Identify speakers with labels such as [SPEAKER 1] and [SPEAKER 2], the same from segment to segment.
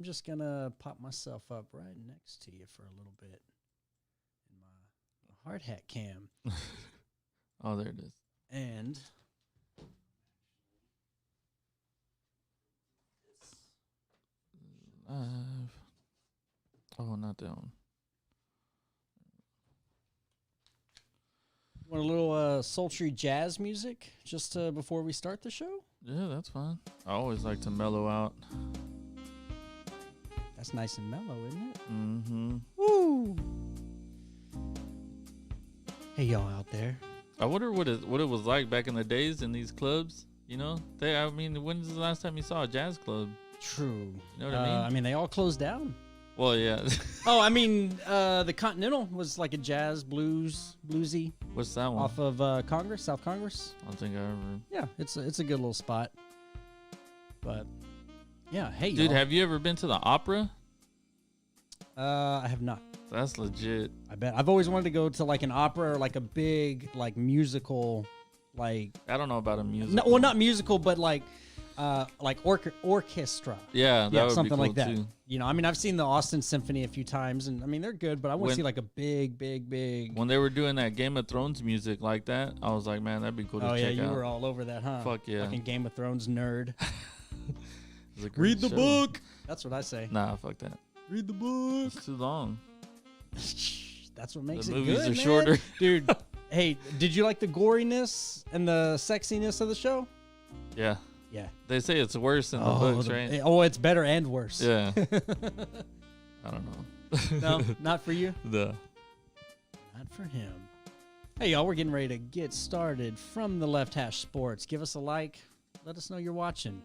[SPEAKER 1] I'm just going to pop myself up right next to you for a little bit in my hard hat cam.
[SPEAKER 2] Oh, there it is.
[SPEAKER 1] And
[SPEAKER 2] oh, not that one.
[SPEAKER 1] want a little sultry jazz music just before we start the show?
[SPEAKER 2] Yeah, that's fine. I always like to mellow out.
[SPEAKER 1] That's nice and mellow, isn't it?
[SPEAKER 2] Mm-hmm.
[SPEAKER 1] Woo! Hey, y'all out there.
[SPEAKER 2] I wonder what it was like back in the days in these clubs. You know, when's the last time you saw a jazz club?
[SPEAKER 1] True.
[SPEAKER 2] You know what I mean?
[SPEAKER 1] I mean, they all closed down.
[SPEAKER 2] Well, yeah.
[SPEAKER 1] Oh, I mean, the Continental was like a jazz bluesy.
[SPEAKER 2] What's that one?
[SPEAKER 1] Off of Congress, South Congress.
[SPEAKER 2] I don't think I ever.
[SPEAKER 1] Yeah, it's a good little spot. But yeah, hey,
[SPEAKER 2] dude,
[SPEAKER 1] y'all.
[SPEAKER 2] have you ever been to the opera?
[SPEAKER 1] I have not.
[SPEAKER 2] That's legit.
[SPEAKER 1] I bet. I've always wanted to go to like an opera or like a big like musical, like.
[SPEAKER 2] I don't know about a musical.
[SPEAKER 1] No, well, not musical, but like orchestra.
[SPEAKER 2] Yeah, that would
[SPEAKER 1] something
[SPEAKER 2] be cool
[SPEAKER 1] like that.
[SPEAKER 2] too.
[SPEAKER 1] You know, I mean, I've seen the Austin Symphony a few times, and I mean they're good, but I want to see like a big.
[SPEAKER 2] When they were doing that Game of Thrones music like that, I was like, man, that'd be cool to check out.
[SPEAKER 1] Oh yeah, you were all over that, huh?
[SPEAKER 2] Fuck yeah.
[SPEAKER 1] Fucking Game of Thrones nerd.
[SPEAKER 2] Read the book.
[SPEAKER 1] That's what I say.
[SPEAKER 2] Nah, fuck that.
[SPEAKER 1] Read the book.
[SPEAKER 2] It's too long.
[SPEAKER 1] That's what makes
[SPEAKER 2] the
[SPEAKER 1] it
[SPEAKER 2] movies
[SPEAKER 1] good,
[SPEAKER 2] are
[SPEAKER 1] man.
[SPEAKER 2] shorter.
[SPEAKER 1] Dude, hey, did you like the goriness and the sexiness of the show?
[SPEAKER 2] Yeah.
[SPEAKER 1] Yeah.
[SPEAKER 2] They say it's worse than the books, right?
[SPEAKER 1] Oh, it's better and worse.
[SPEAKER 2] Yeah. I don't know.
[SPEAKER 1] No, not for you?
[SPEAKER 2] No.
[SPEAKER 1] Not for him. Hey, y'all, we're getting ready to get started from the Left Hash Sports. Give us a like. Let us know you're watching.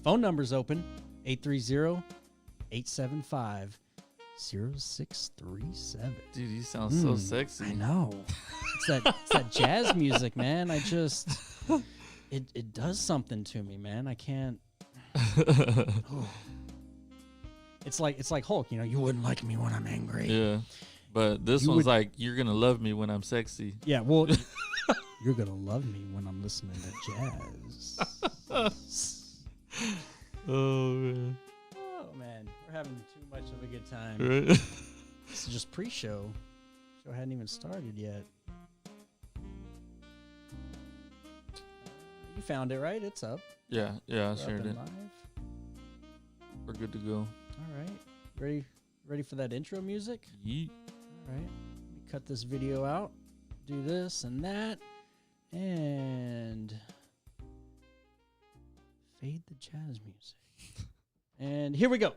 [SPEAKER 1] Phone number's open, 830-875-0637.
[SPEAKER 2] Dude, you sound so sexy.
[SPEAKER 1] I know. It's that jazz music, man. I just... It does something to me, man. I can't... Oh. It's like Hulk, you know, you wouldn't like me when I'm angry.
[SPEAKER 2] Yeah. But this one's like, you're going to love me when I'm sexy.
[SPEAKER 1] Yeah, well, you're going to love me when I'm listening to jazz.
[SPEAKER 2] Oh, man.
[SPEAKER 1] Oh, man. We're having too much of a good time.
[SPEAKER 2] Right?
[SPEAKER 1] This is just pre-show. Show hadn't even started yet. You found it, right? It's up.
[SPEAKER 2] Yeah, I
[SPEAKER 1] We're
[SPEAKER 2] shared
[SPEAKER 1] up
[SPEAKER 2] it.
[SPEAKER 1] and live.
[SPEAKER 2] We're good to go.
[SPEAKER 1] All right. Ready for that intro music?
[SPEAKER 2] Yeet.
[SPEAKER 1] All right. Let me cut this video out. Do this and that. And fade the jazz music. And here we go.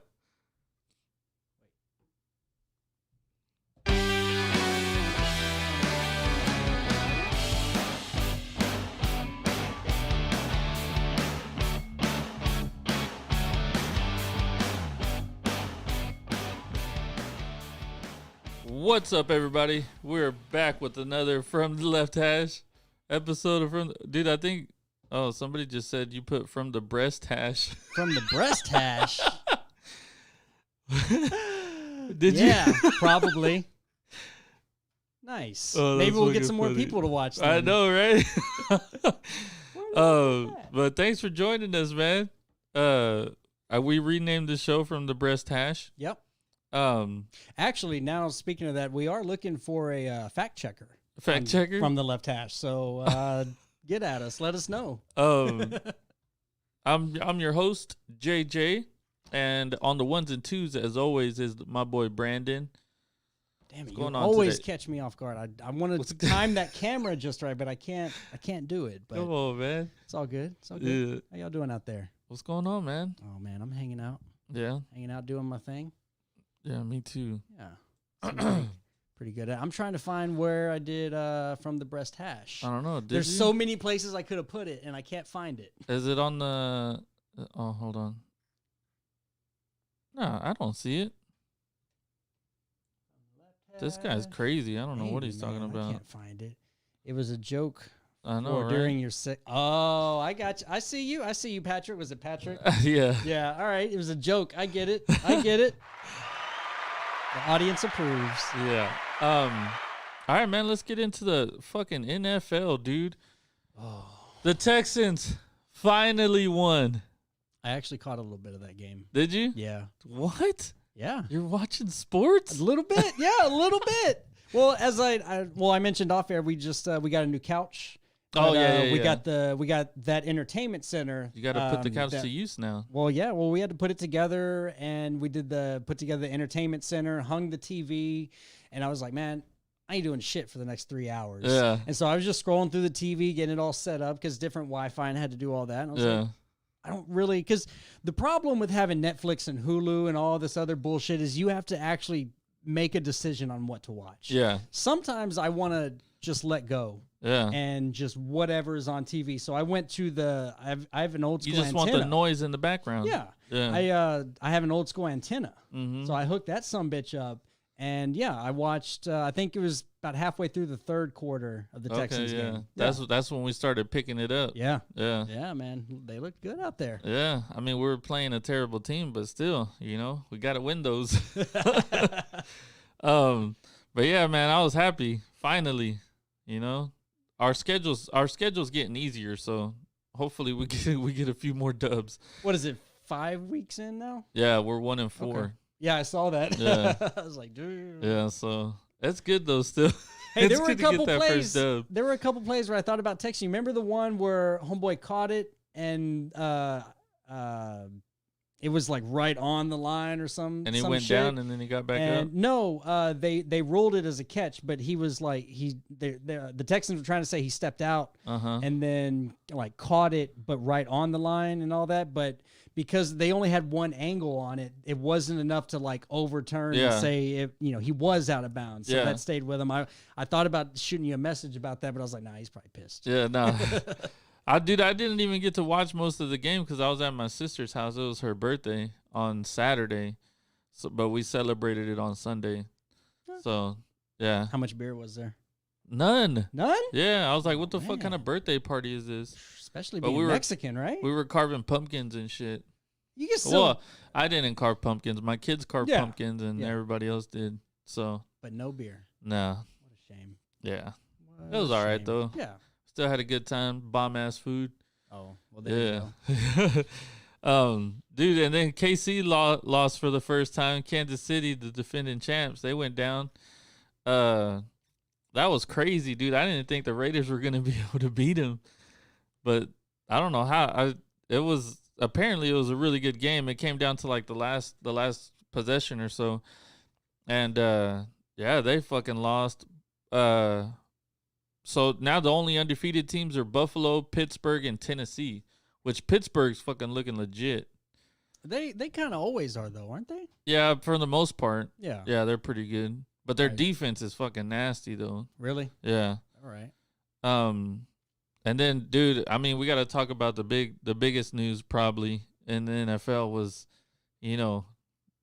[SPEAKER 2] What's up, everybody? We're back with another From the Left Hash episode of Dude, I think... Oh, somebody just said you put From the Breast Hash.
[SPEAKER 1] From the breast hash.
[SPEAKER 2] Did you?
[SPEAKER 1] Yeah, probably. Nice.
[SPEAKER 2] Oh,
[SPEAKER 1] Maybe we'll get
[SPEAKER 2] fucking
[SPEAKER 1] some more
[SPEAKER 2] funny.
[SPEAKER 1] people to watch.
[SPEAKER 2] I
[SPEAKER 1] Then.
[SPEAKER 2] know, right?
[SPEAKER 1] Oh,
[SPEAKER 2] But thanks for joining us, man. We renamed the show From the Breast Hash.
[SPEAKER 1] Yep.
[SPEAKER 2] Um,
[SPEAKER 1] Actually, now speaking of that, we are looking for a fact checker.
[SPEAKER 2] fact checker
[SPEAKER 1] from the Left Hash. So get at us. Let us know.
[SPEAKER 2] I'm your host, JJ, and on the ones and twos, as always, is my boy Brandon.
[SPEAKER 1] Damn it! You
[SPEAKER 2] going on
[SPEAKER 1] always
[SPEAKER 2] today?
[SPEAKER 1] catch me off guard. I want to time that camera just right, but I can't do it. But
[SPEAKER 2] Come on, man.
[SPEAKER 1] it's all good. It's all good.
[SPEAKER 2] Yeah.
[SPEAKER 1] How y'all doing out there?
[SPEAKER 2] What's going on, man?
[SPEAKER 1] Oh man, I'm hanging out, doing my thing.
[SPEAKER 2] Yeah, me too.
[SPEAKER 1] Yeah, seems pretty good. I'm trying to find where I did From the Breast Hash.
[SPEAKER 2] I don't know.
[SPEAKER 1] There's so many places I could have put it, and I can't find it.
[SPEAKER 2] Is it on the? Oh, hold on. No, I don't see it. This guy's crazy. I don't know what he's talking about.
[SPEAKER 1] I can't find it. It was a joke.
[SPEAKER 2] I know,
[SPEAKER 1] Or
[SPEAKER 2] right?
[SPEAKER 1] during your Oh, I got you. I see you, Patrick. Was it Patrick?
[SPEAKER 2] Yeah.
[SPEAKER 1] Yeah. All right. It was a joke. I get it. The audience approves.
[SPEAKER 2] Yeah. All right, man. Let's get into the fucking NFL, dude.
[SPEAKER 1] Oh.
[SPEAKER 2] The Texans finally won.
[SPEAKER 1] I actually caught a little bit of that game.
[SPEAKER 2] Did you?
[SPEAKER 1] Yeah.
[SPEAKER 2] What?
[SPEAKER 1] Yeah.
[SPEAKER 2] You're watching sports?
[SPEAKER 1] A little bit. Yeah, a little bit. Well, as I mentioned off air, we just we got a new couch.
[SPEAKER 2] Oh,
[SPEAKER 1] But,
[SPEAKER 2] yeah,
[SPEAKER 1] we got that entertainment center.
[SPEAKER 2] You got to put the couch
[SPEAKER 1] that-
[SPEAKER 2] to use now.
[SPEAKER 1] Well, yeah. Well, we had to put it together, and we did put together the entertainment center, hung the TV, and I was like, man, I ain't doing shit for the next 3 hours.
[SPEAKER 2] Yeah.
[SPEAKER 1] And so I was just scrolling through the TV, getting it all set up because different Wi-Fi, and I had to do all that. And I was
[SPEAKER 2] Yeah.
[SPEAKER 1] like, I don't really, because the problem with having Netflix and Hulu and all this other bullshit is you have to actually make a decision on what to watch.
[SPEAKER 2] Yeah.
[SPEAKER 1] Sometimes I want to just let go.
[SPEAKER 2] Yeah.
[SPEAKER 1] And just whatever is on TV. So I went to I have an old school
[SPEAKER 2] You just
[SPEAKER 1] antenna.
[SPEAKER 2] want the noise in the background.
[SPEAKER 1] Yeah.
[SPEAKER 2] Yeah.
[SPEAKER 1] I have an old school antenna.
[SPEAKER 2] Mhm.
[SPEAKER 1] So I hooked that sumbitch up. And yeah, I watched I think it was about halfway through the third quarter of the Texans
[SPEAKER 2] yeah.
[SPEAKER 1] game.
[SPEAKER 2] That's when we started picking it up.
[SPEAKER 1] Yeah.
[SPEAKER 2] Yeah.
[SPEAKER 1] Yeah, man. They looked good out there.
[SPEAKER 2] Yeah. I mean, we were playing a terrible team, but still, we got to win those. But yeah, man, I was happy. Finally, our schedule's getting easier, so hopefully we get a few more dubs.
[SPEAKER 1] What is it? 5 weeks in now?
[SPEAKER 2] Yeah, we're 1-4.
[SPEAKER 1] Okay. Yeah, I saw that.
[SPEAKER 2] Yeah.
[SPEAKER 1] I was like, dude.
[SPEAKER 2] Yeah, so that's good though. Still,
[SPEAKER 1] Hey,
[SPEAKER 2] It's
[SPEAKER 1] there were a
[SPEAKER 2] good to get
[SPEAKER 1] couple
[SPEAKER 2] that
[SPEAKER 1] plays.
[SPEAKER 2] first dub.
[SPEAKER 1] There were a couple plays where I thought about texting you. Remember the one where homeboy caught it and it was like right on the line or
[SPEAKER 2] and he
[SPEAKER 1] some
[SPEAKER 2] went
[SPEAKER 1] shit?
[SPEAKER 2] down and then he got back up.
[SPEAKER 1] And no, they ruled it as a catch, but he was like the Texans were trying to say he stepped out and then like caught it, but right on the line and all that. But because they only had one angle on it, it wasn't enough to like overturn and
[SPEAKER 2] Yeah.
[SPEAKER 1] say he was out of bounds. So
[SPEAKER 2] Yeah.
[SPEAKER 1] that stayed with him. I thought about shooting you a message about that, but I was like, nah, he's probably pissed.
[SPEAKER 2] Yeah, no. I didn't even get to watch most of the game because I was at my sister's house. It was her birthday on Saturday, but we celebrated it on Sunday. So, yeah.
[SPEAKER 1] How much beer was there?
[SPEAKER 2] None.
[SPEAKER 1] None?
[SPEAKER 2] Yeah, I was like, what the fuck kind
[SPEAKER 1] Man.
[SPEAKER 2] of birthday party is this?
[SPEAKER 1] Especially
[SPEAKER 2] But
[SPEAKER 1] being
[SPEAKER 2] we were-
[SPEAKER 1] Mexican, right?
[SPEAKER 2] We were carving pumpkins and shit.
[SPEAKER 1] You can still,
[SPEAKER 2] Well, I didn't carve pumpkins. My kids carved
[SPEAKER 1] Yeah.
[SPEAKER 2] pumpkins and
[SPEAKER 1] Yeah.
[SPEAKER 2] everybody else did. So,
[SPEAKER 1] but no beer.
[SPEAKER 2] nah.
[SPEAKER 1] What a shame.
[SPEAKER 2] Yeah.
[SPEAKER 1] What
[SPEAKER 2] It was
[SPEAKER 1] a
[SPEAKER 2] all right,
[SPEAKER 1] shame.
[SPEAKER 2] though.
[SPEAKER 1] Yeah.
[SPEAKER 2] Still had a good time. Bomb-ass food.
[SPEAKER 1] Oh, well, there you
[SPEAKER 2] Yeah.
[SPEAKER 1] go.
[SPEAKER 2] Dude, and then KC lost for the first time. Kansas City, the defending champs, they went down. That was crazy, dude. I didn't think the Raiders were gonna be able to beat them, but I don't know how. Apparently it was a really good game. It came down to like the last possession or so, and yeah, they fucking lost. So now the only undefeated teams are Buffalo, Pittsburgh, and Tennessee, which Pittsburgh's fucking looking legit.
[SPEAKER 1] They kind of always are though, aren't they?
[SPEAKER 2] Yeah, for the most part.
[SPEAKER 1] Yeah.
[SPEAKER 2] Yeah, they're pretty good. But their
[SPEAKER 1] Right.
[SPEAKER 2] defense is fucking nasty though.
[SPEAKER 1] Really?
[SPEAKER 2] Yeah.
[SPEAKER 1] All right.
[SPEAKER 2] And then dude, I mean, we got to talk about the biggest news probably in the NFL was,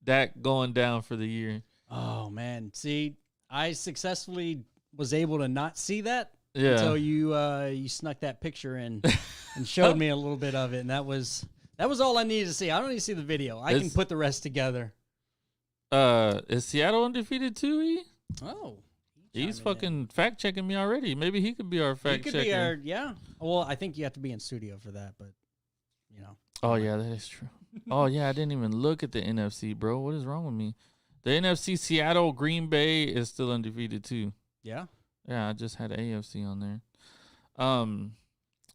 [SPEAKER 2] Dak going down for the year.
[SPEAKER 1] Oh man, see, I successfully was able to not see that
[SPEAKER 2] Yeah.
[SPEAKER 1] until you snuck that picture in and showed me a little bit of it, and that was all I needed to see. I don't need to see the video. I can
[SPEAKER 2] It's-
[SPEAKER 1] put the rest together.
[SPEAKER 2] Is Seattle undefeated too?
[SPEAKER 1] Oh,
[SPEAKER 2] He's
[SPEAKER 1] chiming in.
[SPEAKER 2] fucking fact checking me already. Maybe he could be our
[SPEAKER 1] He
[SPEAKER 2] fact
[SPEAKER 1] could
[SPEAKER 2] checker.
[SPEAKER 1] be our Well, I think you have to be in studio for that, but
[SPEAKER 2] Oh yeah, that is true. Oh yeah, I didn't even look at the NFC, bro. What is wrong with me? The NFC, Seattle, Green Bay is still undefeated too.
[SPEAKER 1] yeah.
[SPEAKER 2] Yeah, I just had AFC on there.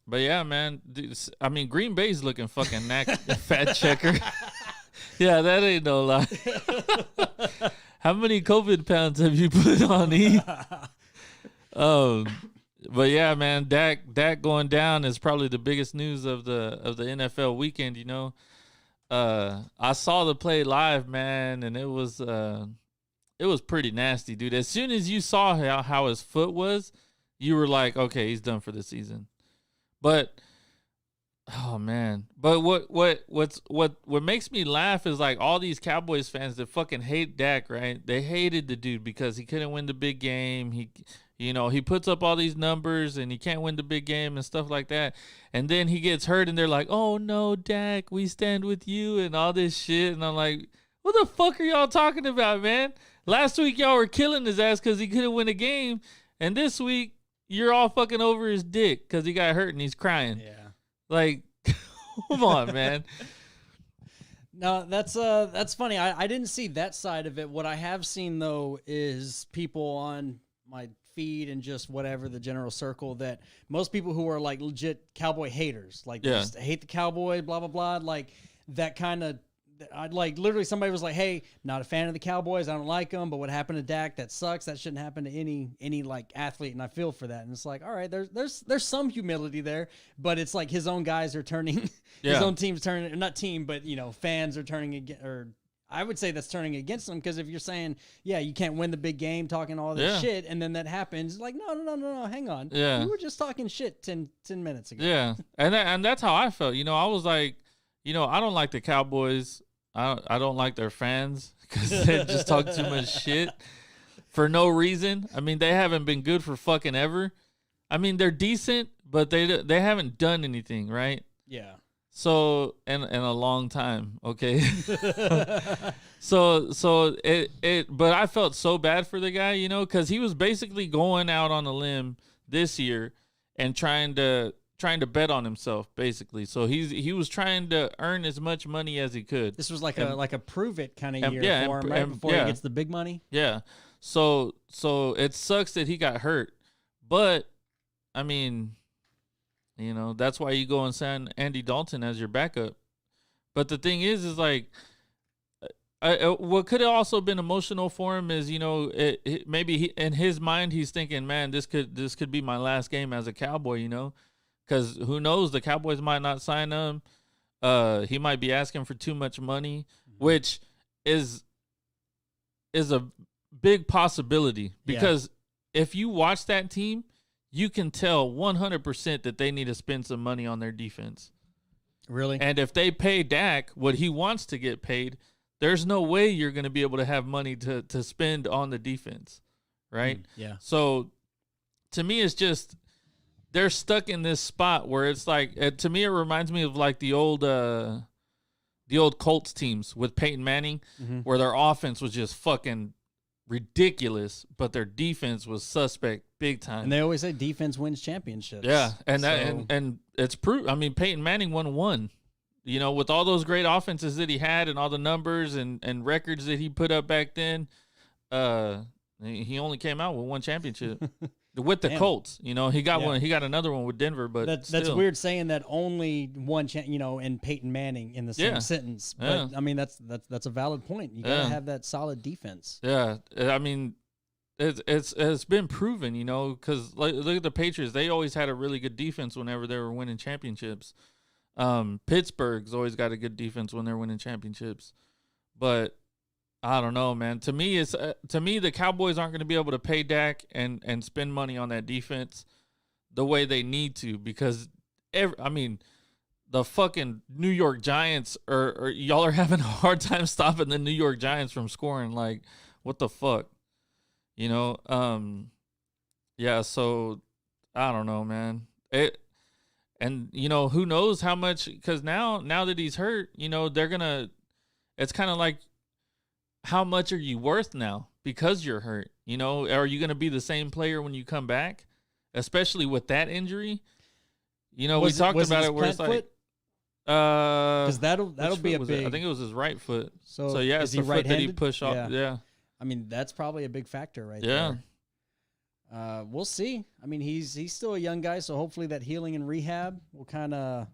[SPEAKER 2] But yeah, man. Dude, I mean, Green Bay's looking fucking fat checker. Yeah, that ain't no lie. How many COVID pounds have you put on, E? But yeah, man, Dak going down is probably the biggest news of the NFL weekend. I saw the play live, man, and it was pretty nasty, dude. As soon as you saw how his foot was, you were like, okay, he's done for the season. But oh man, but what makes me laugh is like all these Cowboys fans that fucking hate Dak, right? They hated the dude because he couldn't win the big game. He puts up all these numbers and he can't win the big game and stuff like that. And then he gets hurt and they're like, oh no, Dak, we stand with you and all this shit. And I'm like, what the fuck are y'all talking about, man? Last week y'all were killing his ass because he couldn't win a game. And this week you're all fucking over his dick because he got hurt and he's crying.
[SPEAKER 1] Yeah.
[SPEAKER 2] Like, come on, man.
[SPEAKER 1] No, that's funny. I didn't see that side of it. What I have seen though is people on my feed and just whatever the general circle that most people who are like legit Cowboy haters, like they
[SPEAKER 2] Yeah.
[SPEAKER 1] just hate the Cowboy, blah blah blah, like that kind of. I'd like literally somebody was like, "Hey, not a fan of the Cowboys. I don't like them. But what happened to Dak? That sucks. That shouldn't happen to any like athlete." And I feel for that. And it's like, all right, there's some humility there, but it's like his own guys are turning, his
[SPEAKER 2] Yeah.
[SPEAKER 1] own team's turning, not team, but fans are turning against, or I would say that's turning against them because if you're saying, yeah, you can't win the big game, talking all this
[SPEAKER 2] Yeah.
[SPEAKER 1] shit, and then that happens, like, no, hang on,
[SPEAKER 2] Yeah.
[SPEAKER 1] we were just talking shit 10 minutes ago.
[SPEAKER 2] Yeah, and that's how I felt. I was like, I don't like the Cowboys. I don't like their fans because they just talk too much shit for no reason. I mean, they haven't been good for fucking ever. I mean, they're decent, but they haven't done anything, right?
[SPEAKER 1] Yeah.
[SPEAKER 2] So in a long time, okay. so but I felt so bad for the guy, because he was basically going out on a limb this year and trying to bet on himself, basically. So he was trying to earn as much money as he could.
[SPEAKER 1] This was like
[SPEAKER 2] And-
[SPEAKER 1] a prove it kind of
[SPEAKER 2] and-
[SPEAKER 1] year
[SPEAKER 2] yeah,
[SPEAKER 1] for
[SPEAKER 2] and-
[SPEAKER 1] him, right
[SPEAKER 2] and-
[SPEAKER 1] before
[SPEAKER 2] yeah.
[SPEAKER 1] he gets the big money.
[SPEAKER 2] Yeah. So it sucks that he got hurt, but I mean, that's why you go and sign Andy Dalton as your backup. But the thing is like, what could have also been emotional for him is, maybe in his mind he's thinking, man, this could be my last game as a Cowboy, because who knows, the Cowboys might not sign him. He might be asking for too much money, which is a big possibility because if you watch that team, you can tell 100% that they need to spend some money on their defense.
[SPEAKER 1] Really?
[SPEAKER 2] And if they pay Dak what he wants to get paid, there's no way you're going to be able to have money to spend on the defense, right?
[SPEAKER 1] Yeah.
[SPEAKER 2] So to me, it's just they're stuck in this spot where it's like, to me, it reminds me of like the old Colts teams with Peyton Manning, where their offense was just fucking ridiculous, but their defense was suspect big time.
[SPEAKER 1] And they always say defense wins championships.
[SPEAKER 2] Yeah, and
[SPEAKER 1] So-
[SPEAKER 2] and it's proof. I mean, Peyton Manning won one. With all those great offenses that he had and all the numbers and records that he put up back then, he only came out with one championship with the
[SPEAKER 1] Damn.
[SPEAKER 2] Colts. He got
[SPEAKER 1] Yeah.
[SPEAKER 2] one. He got another one with Denver, but
[SPEAKER 1] That's
[SPEAKER 2] still.
[SPEAKER 1] weird saying that only one, in Peyton Manning in the same
[SPEAKER 2] Yeah.
[SPEAKER 1] sentence. But
[SPEAKER 2] Yeah.
[SPEAKER 1] I mean, that's a valid point. You gotta
[SPEAKER 2] Yeah.
[SPEAKER 1] have that solid defense.
[SPEAKER 2] Yeah, I mean, it's been proven, because look at the Patriots. They always had a really good defense whenever they were winning championships. Pittsburgh's always got a good defense when they're winning championships, but I don't know, man. To me, the Cowboys aren't going to be able to pay Dak and spend money on that defense the way they need to because the fucking New York Giants or y'all are having a hard time stopping the New York Giants from scoring. Like, what the fuck, Yeah, so I don't know, man. And who knows how much, because now that he's hurt, they're gonna. It's kind of like, how much are you worth now because you're hurt? Are you gonna be the same player when you come back, especially with that injury? We talked about it where it's like,
[SPEAKER 1] because that'll
[SPEAKER 2] which
[SPEAKER 1] be
[SPEAKER 2] foot
[SPEAKER 1] a
[SPEAKER 2] was it?
[SPEAKER 1] big.
[SPEAKER 2] I think it was his right foot.
[SPEAKER 1] So
[SPEAKER 2] yeah,
[SPEAKER 1] is
[SPEAKER 2] it's
[SPEAKER 1] he
[SPEAKER 2] the foot that he
[SPEAKER 1] right-handed?
[SPEAKER 2] pushed off. Yeah.
[SPEAKER 1] I mean, that's probably a big factor right
[SPEAKER 2] Yeah.
[SPEAKER 1] there. We'll see. I mean, he's still a young guy, so hopefully that healing and rehab will kind of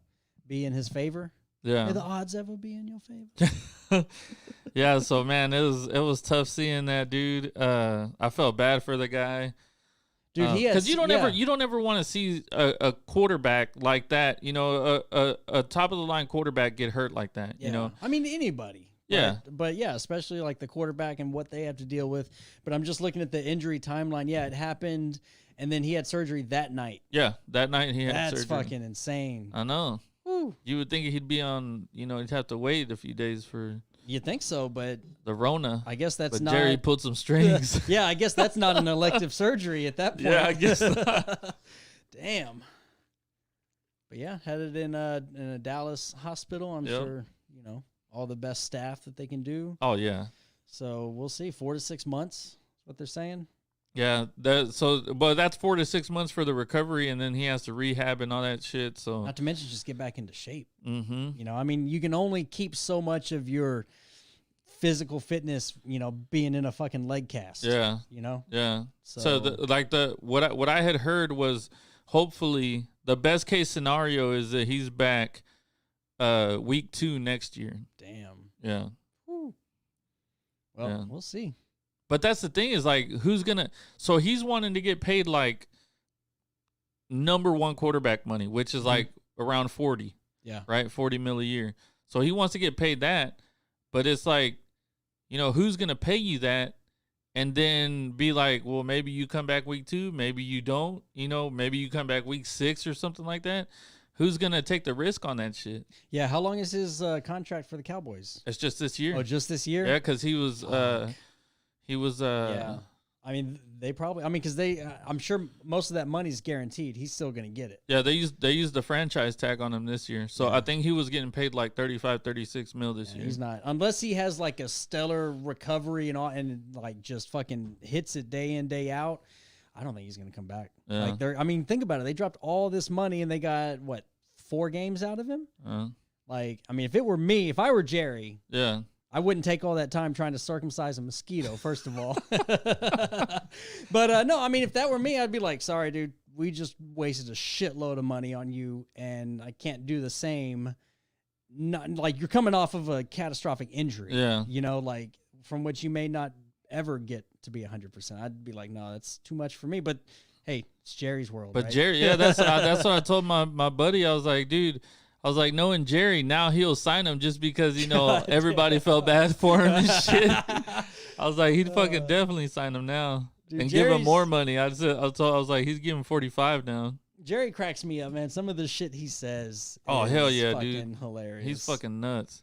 [SPEAKER 1] be in his favor.
[SPEAKER 2] Yeah.
[SPEAKER 1] May the odds ever be in your favor.
[SPEAKER 2] Yeah, so man, it was tough seeing that dude. I felt bad for the guy.
[SPEAKER 1] Dude, he has
[SPEAKER 2] because you don't ever want to see a quarterback like that, a top of the line quarterback get hurt like that,
[SPEAKER 1] I mean, anybody.
[SPEAKER 2] Yeah.
[SPEAKER 1] But yeah, especially like the quarterback and what they have to deal with. But I'm just looking at the injury timeline. Yeah, it happened, and then he had surgery that night.
[SPEAKER 2] Yeah, that night he had
[SPEAKER 1] That's
[SPEAKER 2] surgery.
[SPEAKER 1] fucking insane.
[SPEAKER 2] I know.
[SPEAKER 1] Woo.
[SPEAKER 2] You would think he'd be on, he'd have to wait a few days for
[SPEAKER 1] You think so, but
[SPEAKER 2] the Rona.
[SPEAKER 1] I guess that's
[SPEAKER 2] But
[SPEAKER 1] not.
[SPEAKER 2] Jerry pulled some strings.
[SPEAKER 1] Yeah, I guess that's not an elective surgery at that point.
[SPEAKER 2] Yeah, I guess not.
[SPEAKER 1] Damn. But yeah, headed in a Dallas hospital. I'm
[SPEAKER 2] Yep.
[SPEAKER 1] sure all the best staff that they can do.
[SPEAKER 2] Oh yeah.
[SPEAKER 1] So we'll see. 4 to 6 months is what they're saying.
[SPEAKER 2] Yeah, but that's 4 to 6 months for the recovery, and then he has to rehab and all that shit. So
[SPEAKER 1] Not to mention just get back into shape.
[SPEAKER 2] mm-hmm.
[SPEAKER 1] You know, I mean, you can only keep so much of your physical fitness, being in a fucking leg cast.
[SPEAKER 2] Yeah.
[SPEAKER 1] You know?
[SPEAKER 2] Yeah. So what I had heard was hopefully the best case scenario is that he's back week 2 next year.
[SPEAKER 1] Damn.
[SPEAKER 2] Yeah.
[SPEAKER 1] Whew. Well,
[SPEAKER 2] Yeah.
[SPEAKER 1] we'll see.
[SPEAKER 2] But that's the thing is like so he's wanting to get paid like number 1 quarterback money, which is like around 40.
[SPEAKER 1] Yeah.
[SPEAKER 2] Right? 40 mil a year. So he wants to get paid that, but it's like, who's going to pay you that? And then be like, well, maybe you come back week 2, maybe you don't, maybe you come back week 6 or something like that. Who's going to take the risk on that shit?
[SPEAKER 1] Yeah. How long is his contract for the Cowboys?
[SPEAKER 2] It's just this year.
[SPEAKER 1] Oh, just this year?
[SPEAKER 2] Yeah, because he was,
[SPEAKER 1] yeah. I mean, because I'm sure most of that money's guaranteed. He's still going to get it.
[SPEAKER 2] Yeah, they used the franchise tag on him this year. So
[SPEAKER 1] Yeah.
[SPEAKER 2] I think he was getting paid like 35, 36 mil this year.
[SPEAKER 1] He's not, unless he has like a stellar recovery and all, and like just fucking hits it day in, day out. I don't think he's going to come back.
[SPEAKER 2] Yeah.
[SPEAKER 1] Like think about it. They dropped all this money and they got 4 games out of him. Like, I mean, if I were Jerry,
[SPEAKER 2] Yeah.
[SPEAKER 1] I wouldn't take all that time trying to circumcise a mosquito, first of all. But no, I mean, if that were me, I'd be like, sorry, dude, we just wasted a shitload of money on you, and I can't do the same. Not like you're coming off of a catastrophic injury.
[SPEAKER 2] Yeah.
[SPEAKER 1] Like from which you may not ever get to be 100%. I'd be like, no, that's too much for me. But hey, it's Jerry's world.
[SPEAKER 2] But
[SPEAKER 1] right?
[SPEAKER 2] Jerry, yeah, that's what I told my buddy. I was like, dude, knowing Jerry, now he'll sign him just because, everybody felt bad for him and shit. I was like, he'd fucking definitely sign him now.
[SPEAKER 1] Dude,
[SPEAKER 2] and give him
[SPEAKER 1] Jerry's-
[SPEAKER 2] more money. I was like, he's giving 45 now.
[SPEAKER 1] Jerry cracks me up, man. Some of the shit he says.
[SPEAKER 2] Oh,
[SPEAKER 1] is
[SPEAKER 2] hell yeah,
[SPEAKER 1] fucking
[SPEAKER 2] dude.
[SPEAKER 1] hilarious.
[SPEAKER 2] He's fucking nuts.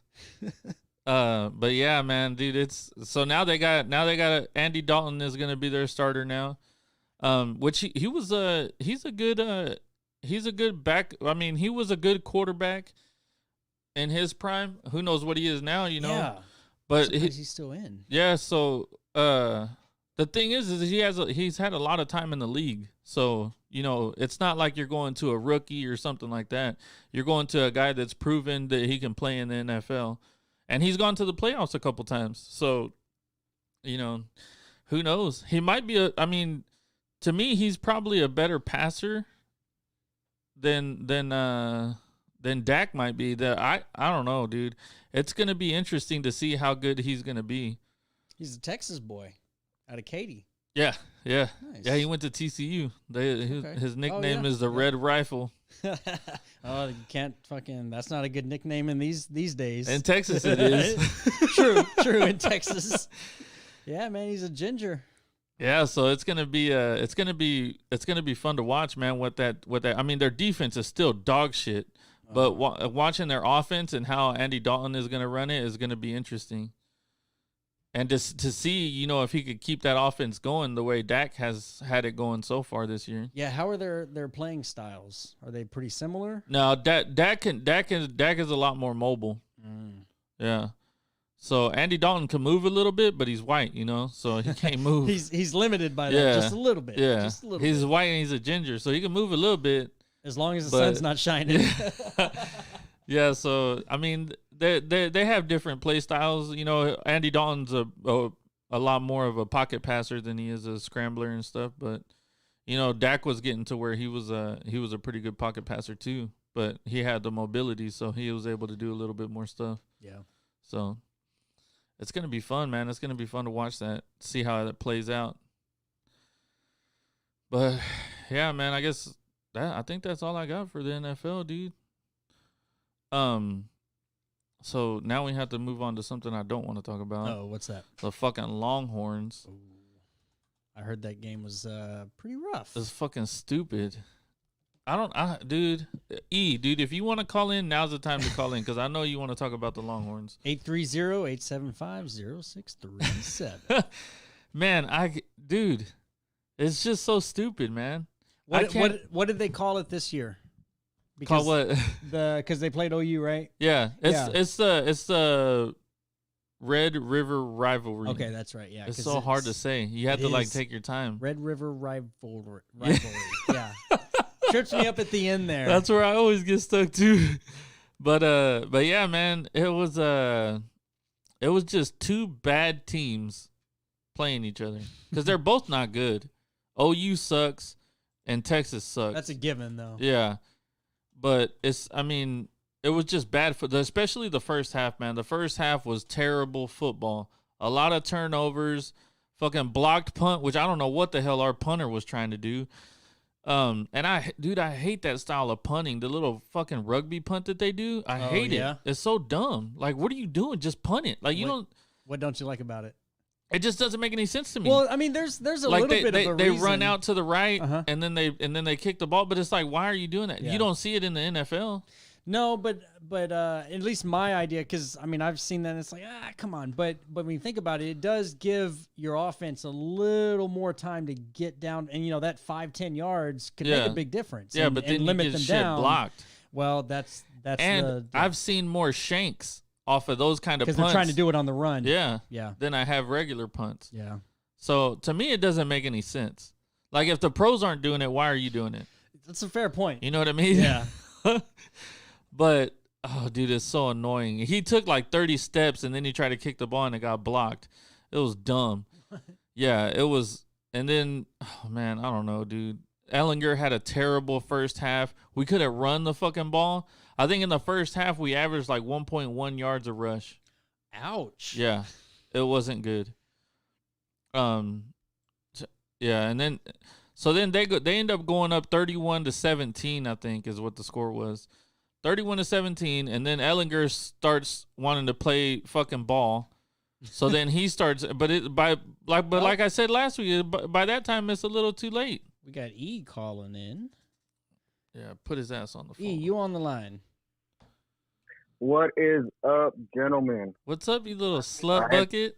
[SPEAKER 2] But yeah, man, dude, so now they got Andy Dalton is gonna be their starter now. Which he's a good back. I mean, he was a good quarterback in his prime. Who knows what he is now,
[SPEAKER 1] Yeah.
[SPEAKER 2] But
[SPEAKER 1] He's still in.
[SPEAKER 2] yeah, so the thing is he's had a lot of time in the league. So, it's not like you're going to a rookie or something like that. You're going to a guy that's proven that he can play in the NFL. And he's gone to the playoffs a couple times. So, who knows? He might be to me, he's probably a better passer than Dak might be. I don't know, dude. It's gonna be interesting to see how good he's gonna be.
[SPEAKER 1] He's a Texas boy out of Katy.
[SPEAKER 2] Yeah.
[SPEAKER 1] Nice.
[SPEAKER 2] Yeah, he went to TCU. His nickname is the Red Rifle.
[SPEAKER 1] Oh, you can't fucking. That's not a good nickname in these days.
[SPEAKER 2] In Texas, it is.
[SPEAKER 1] True. In Texas, yeah, man, he's a ginger.
[SPEAKER 2] Yeah, so it's gonna be fun to watch, man. What that I mean, their defense is still dog shit, but watching their offense and how Andy Dalton is gonna run it is gonna be interesting. And just to see, if he could keep that offense going the way Dak has had it going so far this year.
[SPEAKER 1] Yeah, how are their playing styles? Are they pretty similar?
[SPEAKER 2] No, Dak is a lot more mobile. Yeah. So Andy Dalton can move a little bit, but he's white, so he can't move.
[SPEAKER 1] he's limited by that just a little bit.
[SPEAKER 2] Yeah.
[SPEAKER 1] Just a little
[SPEAKER 2] he's
[SPEAKER 1] bit.
[SPEAKER 2] white and he's a ginger, so he can move a little bit.
[SPEAKER 1] As long as the sun's not shining.
[SPEAKER 2] Yeah, so I mean, they have different play styles. Andy Dalton's a lot more of a pocket passer than he is a scrambler and stuff. But Dak was getting to where he was a pretty good pocket passer too. But he had the mobility, so he was able to do a little bit more stuff.
[SPEAKER 1] Yeah.
[SPEAKER 2] So it's gonna be fun, man. It's gonna be fun to watch that, see how that plays out. But yeah, man, I think that's all I got for the NFL, dude. So now we have to move on to something I don't want to talk about.
[SPEAKER 1] Oh, what's that?
[SPEAKER 2] The fucking Longhorns.
[SPEAKER 1] Ooh. I heard that game was pretty rough.
[SPEAKER 2] It's fucking stupid. Dude, if you want to call in, now's the time to call in because I know you want to talk about the Longhorns.
[SPEAKER 1] 830-875-0637.
[SPEAKER 2] Man, dude, it's just so stupid, man.
[SPEAKER 1] What did they call it this year?
[SPEAKER 2] Call what?
[SPEAKER 1] Because they played OU, right?
[SPEAKER 2] Yeah, it's the Red River Rivalry.
[SPEAKER 1] Okay, that's right. Yeah,
[SPEAKER 2] It's
[SPEAKER 1] 'cause
[SPEAKER 2] so hard to say. You have to like
[SPEAKER 1] is
[SPEAKER 2] take your time.
[SPEAKER 1] Red River Rivalry. Yeah, trips me up at the end there.
[SPEAKER 2] That's where I always get stuck too. But yeah, man, it was just two bad teams playing each other because they're both not good. OU sucks and Texas sucks.
[SPEAKER 1] That's a given, though.
[SPEAKER 2] Yeah, but it was just bad for especially the first half, man. The first half was terrible football. A lot of turnovers, fucking blocked punt, which I don't know what the hell our punter was trying to do. And I hate that style of punting. The little fucking rugby punt that they do. I hate it. It's so dumb. Like, what are you doing? Just punt it. Like,
[SPEAKER 1] What don't you like about it?
[SPEAKER 2] It just doesn't make any sense to me.
[SPEAKER 1] Well, I mean, there's a
[SPEAKER 2] like
[SPEAKER 1] little bit of a
[SPEAKER 2] they
[SPEAKER 1] reason.
[SPEAKER 2] run out to the right and then they kick the ball, but it's like, why are you doing that?
[SPEAKER 1] Yeah.
[SPEAKER 2] You don't see it in the NFL.
[SPEAKER 1] No, but at least my idea, because I mean I've seen that. And it's like come on, but when you think about it, it does give your offense a little more time to get down, and that 5-10 yards could make a big difference.
[SPEAKER 2] Yeah,
[SPEAKER 1] and,
[SPEAKER 2] but then
[SPEAKER 1] and limit
[SPEAKER 2] you get
[SPEAKER 1] them
[SPEAKER 2] shit
[SPEAKER 1] down.
[SPEAKER 2] blocked.
[SPEAKER 1] Well, that's
[SPEAKER 2] and I've seen more shanks off of those kind of punts
[SPEAKER 1] because they're trying to do it on the run.
[SPEAKER 2] Yeah,
[SPEAKER 1] yeah.
[SPEAKER 2] Then I have regular punts.
[SPEAKER 1] Yeah.
[SPEAKER 2] So to me, it doesn't make any sense. Like if the pros aren't doing it, why are you doing it?
[SPEAKER 1] That's a fair point.
[SPEAKER 2] You know what I mean?
[SPEAKER 1] Yeah.
[SPEAKER 2] But oh, dude, it's so annoying. He took like 30 steps and then he tried to kick the ball and it got blocked. It was dumb. Yeah, it was. And then, oh man, I don't know, dude. Ellinger had a terrible first half. We could have run the fucking ball. I think in the first half we averaged like 1.1 yards a rush.
[SPEAKER 1] Ouch.
[SPEAKER 2] Yeah, it wasn't good. Yeah, and then so then they end up going up 31-17, I think is what the score was. 31-17, and then Ellinger starts wanting to play fucking ball. So then he starts, like I said last week, by that time it's a little too late.
[SPEAKER 1] We got E calling in.
[SPEAKER 2] Yeah, put his ass on the phone.
[SPEAKER 1] E, you on the line?
[SPEAKER 3] What is up, gentlemen?
[SPEAKER 2] What's up, you little slut bucket?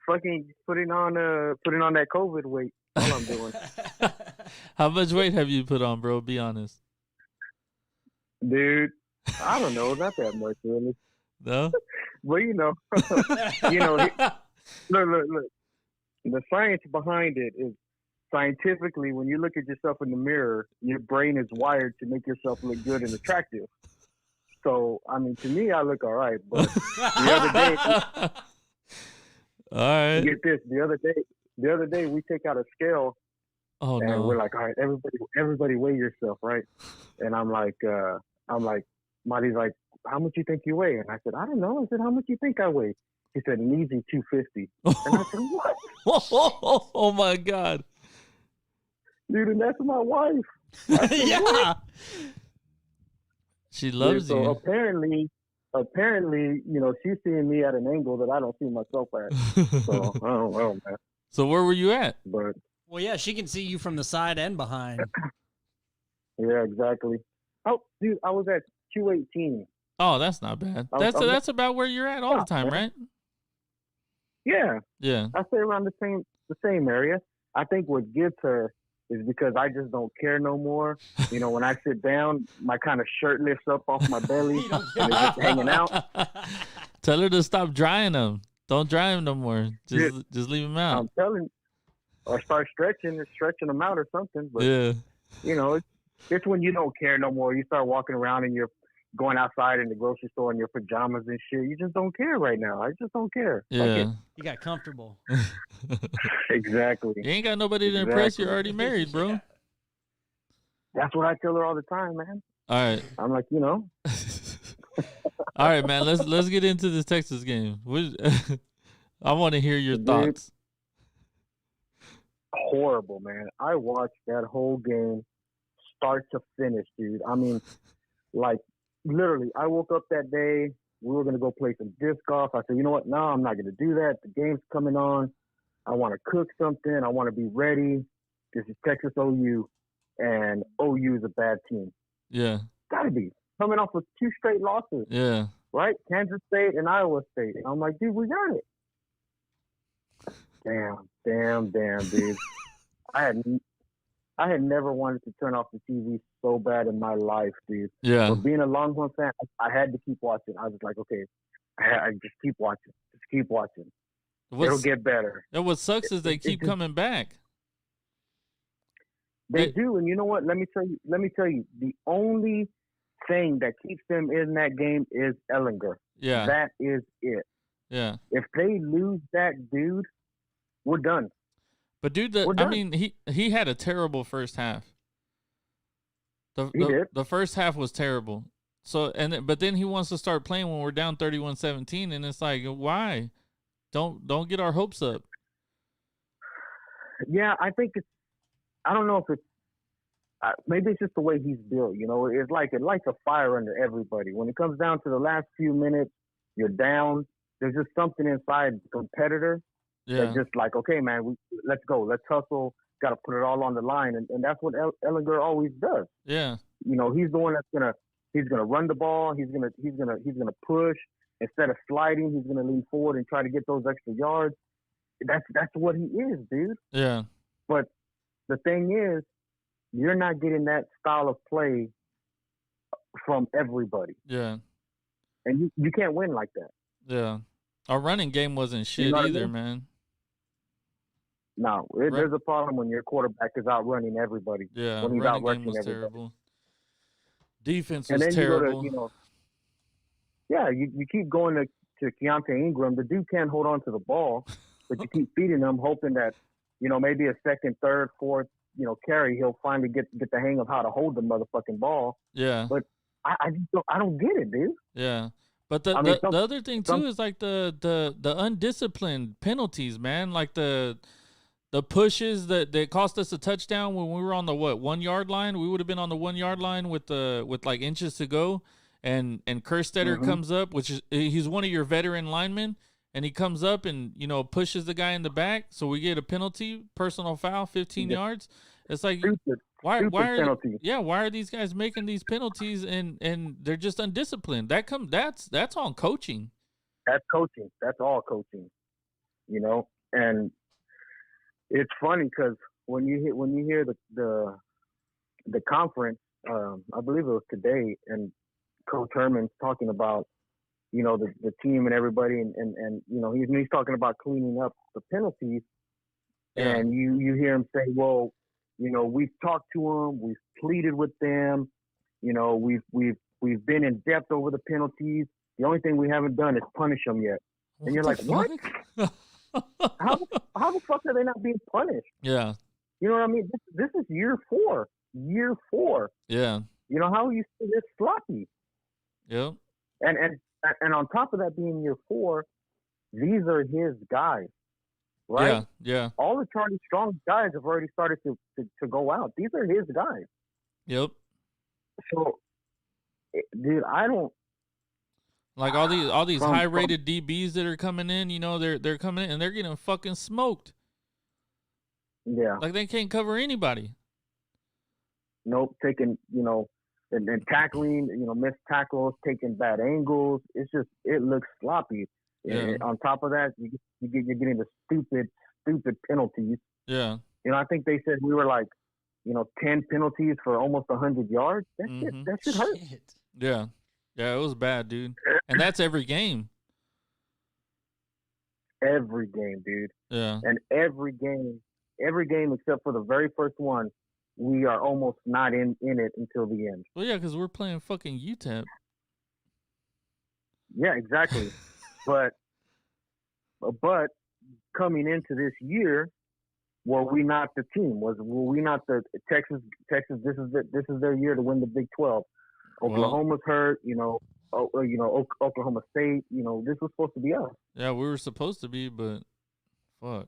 [SPEAKER 3] Fucking putting on that COVID weight. All I'm doing.
[SPEAKER 2] How much weight have you put on, bro? Be honest.
[SPEAKER 3] Dude, I don't know, not that much really.
[SPEAKER 2] No?
[SPEAKER 3] Well, look. The science behind it is scientifically when you look at yourself in the mirror, your brain is wired to make yourself look good and attractive. So, I mean, to me, I look all right. But the other day,
[SPEAKER 2] all right.
[SPEAKER 3] Get this. The other day, we take out a scale.
[SPEAKER 2] Oh
[SPEAKER 3] and
[SPEAKER 2] no.
[SPEAKER 3] We're like, all right, everybody weigh yourself, right? And I'm like, Marty's like, how much you think you weigh? And I said, I don't know. I said, how much you think I weigh? He said, an easy 250. And I said, what?
[SPEAKER 2] Oh my God.
[SPEAKER 3] Dude, and that's my wife.
[SPEAKER 1] Yeah.
[SPEAKER 3] What?
[SPEAKER 2] She loves
[SPEAKER 3] so
[SPEAKER 2] you.
[SPEAKER 3] Apparently, she's seeing me at an angle that I don't see myself at. So I don't know, man.
[SPEAKER 2] So where were you at?
[SPEAKER 3] But
[SPEAKER 1] Well, yeah, she can see you from the side and behind.
[SPEAKER 3] yeah, exactly. Oh, dude, I was at 218.
[SPEAKER 2] Oh, that's not bad. That's about where you're at all the time, right?
[SPEAKER 3] Yeah.
[SPEAKER 2] Yeah.
[SPEAKER 3] I stay around the same area. I think what gets her is because I just don't care no more. When I sit down, my kind of shirt lifts up off my belly and it's just hanging out.
[SPEAKER 2] Tell her to stop drying them. Don't dry them no more. Just leave them out.
[SPEAKER 3] I'm telling you. Or start stretching them out or something. But,
[SPEAKER 2] yeah.
[SPEAKER 3] It's when you don't care no more. You start walking around and you're going outside in the grocery store in your pajamas and shit. You just don't care right now. I just don't care.
[SPEAKER 2] Yeah.
[SPEAKER 1] You got comfortable.
[SPEAKER 3] Exactly.
[SPEAKER 2] You ain't got nobody to impress. You're already married, bro.
[SPEAKER 1] Yeah.
[SPEAKER 3] That's what I tell her all the time, man.
[SPEAKER 2] All right.
[SPEAKER 3] I'm like,
[SPEAKER 2] All right, man. Let's get into this Texas game. I want to hear your thoughts.
[SPEAKER 3] Horrible, man. I watched that whole game start to finish, dude. I mean, like, literally, I woke up that day. We were going to go play some disc golf. I said, you know what? No, I'm not going to do that. The game's coming on. I want to cook something. I want to be ready. This is Texas OU, and OU is a bad team.
[SPEAKER 2] Yeah.
[SPEAKER 3] Got to be. Coming off with 2 straight losses.
[SPEAKER 2] Yeah.
[SPEAKER 3] Right? Kansas State and Iowa State. And I'm like, dude, we got it. Damn, dude. I had never wanted to turn off the TV so bad in my life, dude.
[SPEAKER 2] Yeah.
[SPEAKER 3] But being a Longhorn fan, I had to keep watching. I was like, okay, I just keep watching. Just keep watching. It'll get better.
[SPEAKER 2] And what sucks is they keep coming back.
[SPEAKER 3] They do, and you know what? Let me tell you. The only thing that keeps them in that game is Ellinger.
[SPEAKER 2] Yeah.
[SPEAKER 3] That is it.
[SPEAKER 2] Yeah.
[SPEAKER 3] If they lose that dude, we're done.
[SPEAKER 2] But dude, I mean, he had a terrible first half.
[SPEAKER 3] He did.
[SPEAKER 2] The first half was terrible. So but then he wants to start playing when we're down 31-17, and it's like, why? Don't get our hopes up.
[SPEAKER 3] Yeah, I think it's. I don't know if it's. Maybe it's just the way he's built. You know, it's like it lights a fire under everybody. When it comes down to the last few minutes, you're down. There's just something inside the competitor that's just like, okay, man, let's go, let's hustle. Got to put it all on the line, and that's what Ellinger always does.
[SPEAKER 2] Yeah.
[SPEAKER 3] You know, he's the one that's gonna run the ball. He's gonna push instead of sliding. He's gonna lean forward and try to get those extra yards. That's what he is, dude.
[SPEAKER 2] Yeah.
[SPEAKER 3] But the thing is, you're not getting that style of play from everybody.
[SPEAKER 2] Yeah.
[SPEAKER 3] And you can't win like that.
[SPEAKER 2] Yeah. Our running game wasn't shit either, man.
[SPEAKER 3] No, there's a problem when your quarterback is outrunning everybody.
[SPEAKER 2] Yeah,
[SPEAKER 3] when he's
[SPEAKER 2] running
[SPEAKER 3] outrushing
[SPEAKER 2] game was
[SPEAKER 3] everybody.
[SPEAKER 2] terrible. Defense
[SPEAKER 3] And
[SPEAKER 2] was
[SPEAKER 3] then
[SPEAKER 2] terrible.
[SPEAKER 3] You go to, you keep going to Keontae Ingram. The dude can't hold on to the ball, but you keep feeding him, hoping that, maybe a second, third, fourth, carry, he'll finally get the hang of how to hold the motherfucking ball.
[SPEAKER 2] Yeah.
[SPEAKER 3] But I don't get it, dude.
[SPEAKER 2] Yeah. But the other thing too is like the undisciplined penalties, man. Like the pushes that cost us a touchdown when we were on the 1 yard line. We would have been on the 1 yard line with like inches to go, and Kerstetter comes up, which is he's one of your veteran linemen, and he comes up and pushes the guy in the back, so we get a penalty, personal foul, 15 yards. It's like why are these guys making these penalties and they're just undisciplined? That's on coaching.
[SPEAKER 3] That's coaching. That's all coaching. And it's funny because when you hear the conference, I believe it was today, and Coach Herman's talking about the team and everybody, and he's talking about cleaning up the penalties, and you hear him say, well, we've talked to them, we've pleaded with them, we've been in depth over the penalties. The only thing we haven't done is punish them yet. And you're like, what? How the fuck are they not being punished?
[SPEAKER 2] Yeah.
[SPEAKER 3] You know what I mean? This is year 4. Year 4.
[SPEAKER 2] Yeah.
[SPEAKER 3] How are you still this sloppy?
[SPEAKER 2] Yep.
[SPEAKER 3] And on top of that being year 4, these are his guys, right?
[SPEAKER 2] Yeah. Yeah.
[SPEAKER 3] All the Charlie Strong guys have already started to go out. These are his guys.
[SPEAKER 2] Yep.
[SPEAKER 3] So, dude, I don't.
[SPEAKER 2] Like all these high rated DBs that are coming in, they're coming in and they're getting fucking smoked.
[SPEAKER 3] Yeah.
[SPEAKER 2] Like they can't cover anybody.
[SPEAKER 3] Nope, taking, and tackling, missed tackles, taking bad angles. It's just, it looks sloppy.
[SPEAKER 2] Yeah.
[SPEAKER 3] And on top of that, you're getting the stupid penalties.
[SPEAKER 2] Yeah.
[SPEAKER 3] I think they said we were like, 10 penalties for almost 100 yards. That shit hurt.
[SPEAKER 2] Yeah. Yeah, it was bad, dude. And that's every game.
[SPEAKER 3] Every game, dude.
[SPEAKER 2] Yeah.
[SPEAKER 3] And every game except for the very first one, we are almost not in it until the end.
[SPEAKER 2] Well, yeah, because we're playing fucking UTEP.
[SPEAKER 3] Yeah, exactly. but coming into this year, were we not the team? Were we not the Texas? This is their year to win the Big 12. Oklahoma's hurt, Oklahoma State, this was supposed to be us.
[SPEAKER 2] Yeah, we were supposed to be, but fuck.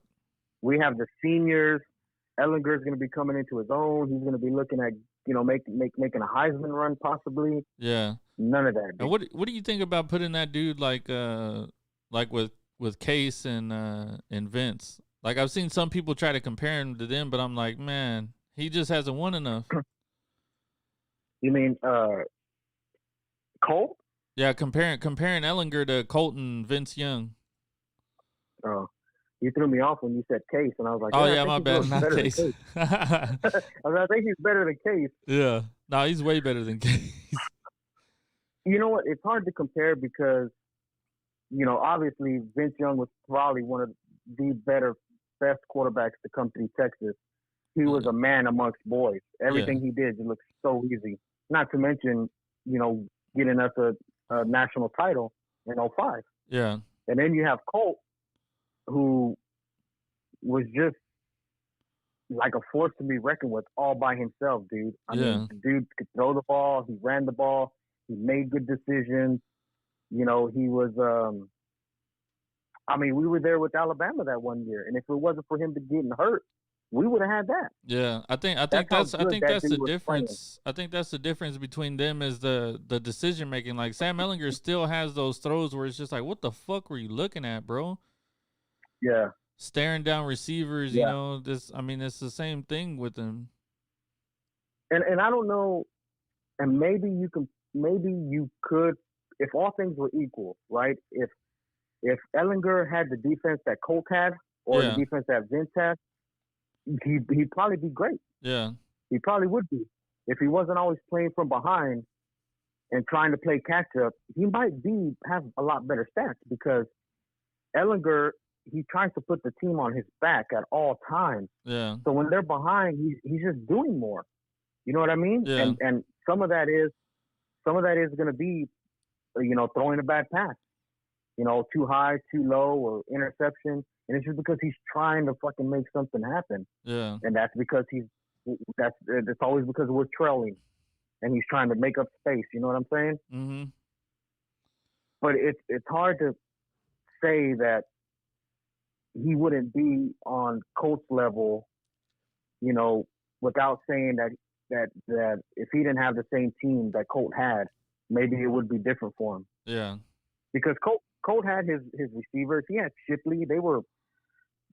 [SPEAKER 3] We have the seniors. Ellinger's going to be coming into his own. He's going to be looking at, making a Heisman run possibly.
[SPEAKER 2] Yeah.
[SPEAKER 3] None of that. Dude.
[SPEAKER 2] And what do you think about putting that dude like with Case and Vince? Like I've seen some people try to compare him to them, but I'm like, man, he just hasn't won enough.
[SPEAKER 3] You mean Colt?
[SPEAKER 2] Yeah, comparing Ellinger to Colton, Vince Young.
[SPEAKER 3] Oh, You threw me off when you said Case, and I was like,
[SPEAKER 2] Oh
[SPEAKER 3] I
[SPEAKER 2] yeah,
[SPEAKER 3] think
[SPEAKER 2] my
[SPEAKER 3] he's
[SPEAKER 2] bad,
[SPEAKER 3] better
[SPEAKER 2] not
[SPEAKER 3] than
[SPEAKER 2] Case.
[SPEAKER 3] Case. I think he's better than Case.
[SPEAKER 2] Yeah, no, he's way better than Case.
[SPEAKER 3] You know what? It's hard to compare because, obviously Vince Young was probably one of the best quarterbacks to come through Texas. He was a man amongst boys. Everything he did looked so easy. Not to mention, getting us a national title in '05.
[SPEAKER 2] Yeah,
[SPEAKER 3] And then you have Colt, who was just like a force to be reckoned with all by himself, dude. I mean, the dude could throw the ball. He ran the ball. He made good decisions. He was, we were there with Alabama that one year. And if it wasn't for him getting hurt, we would have had that.
[SPEAKER 2] Yeah, I think that's the difference. I think that's the difference between them is the decision making. Like Sam Ehlinger still has those throws where it's just like, what the fuck were you looking at, bro?
[SPEAKER 3] Yeah.
[SPEAKER 2] Staring down receivers, it's the same thing with him.
[SPEAKER 3] And I don't know, and maybe you could, if all things were equal, right? If Ehlinger had the defense that Colt had, or the defense that Vince had, he'd probably be great.
[SPEAKER 2] Yeah.
[SPEAKER 3] He probably would be. If he wasn't always playing from behind and trying to play catch up, he might have a lot better stats because Ehlinger, he tries to put the team on his back at all times.
[SPEAKER 2] Yeah.
[SPEAKER 3] So when they're behind, he's just doing more. You know what I mean?
[SPEAKER 2] Yeah.
[SPEAKER 3] And some of that is going to be, throwing a bad pass. Too high, too low, or interception. And it's just because he's trying to fucking make something happen.
[SPEAKER 2] Yeah.
[SPEAKER 3] And that's because it's always because we're trailing and he's trying to make up space. You know what I'm saying?
[SPEAKER 2] Mm-hmm.
[SPEAKER 3] But it's hard to say that he wouldn't be on Colt's level, without saying that if he didn't have the same team that Colt had, maybe it would be different for him.
[SPEAKER 2] Yeah.
[SPEAKER 3] Because Colt had his receivers. He had Shipley. They were,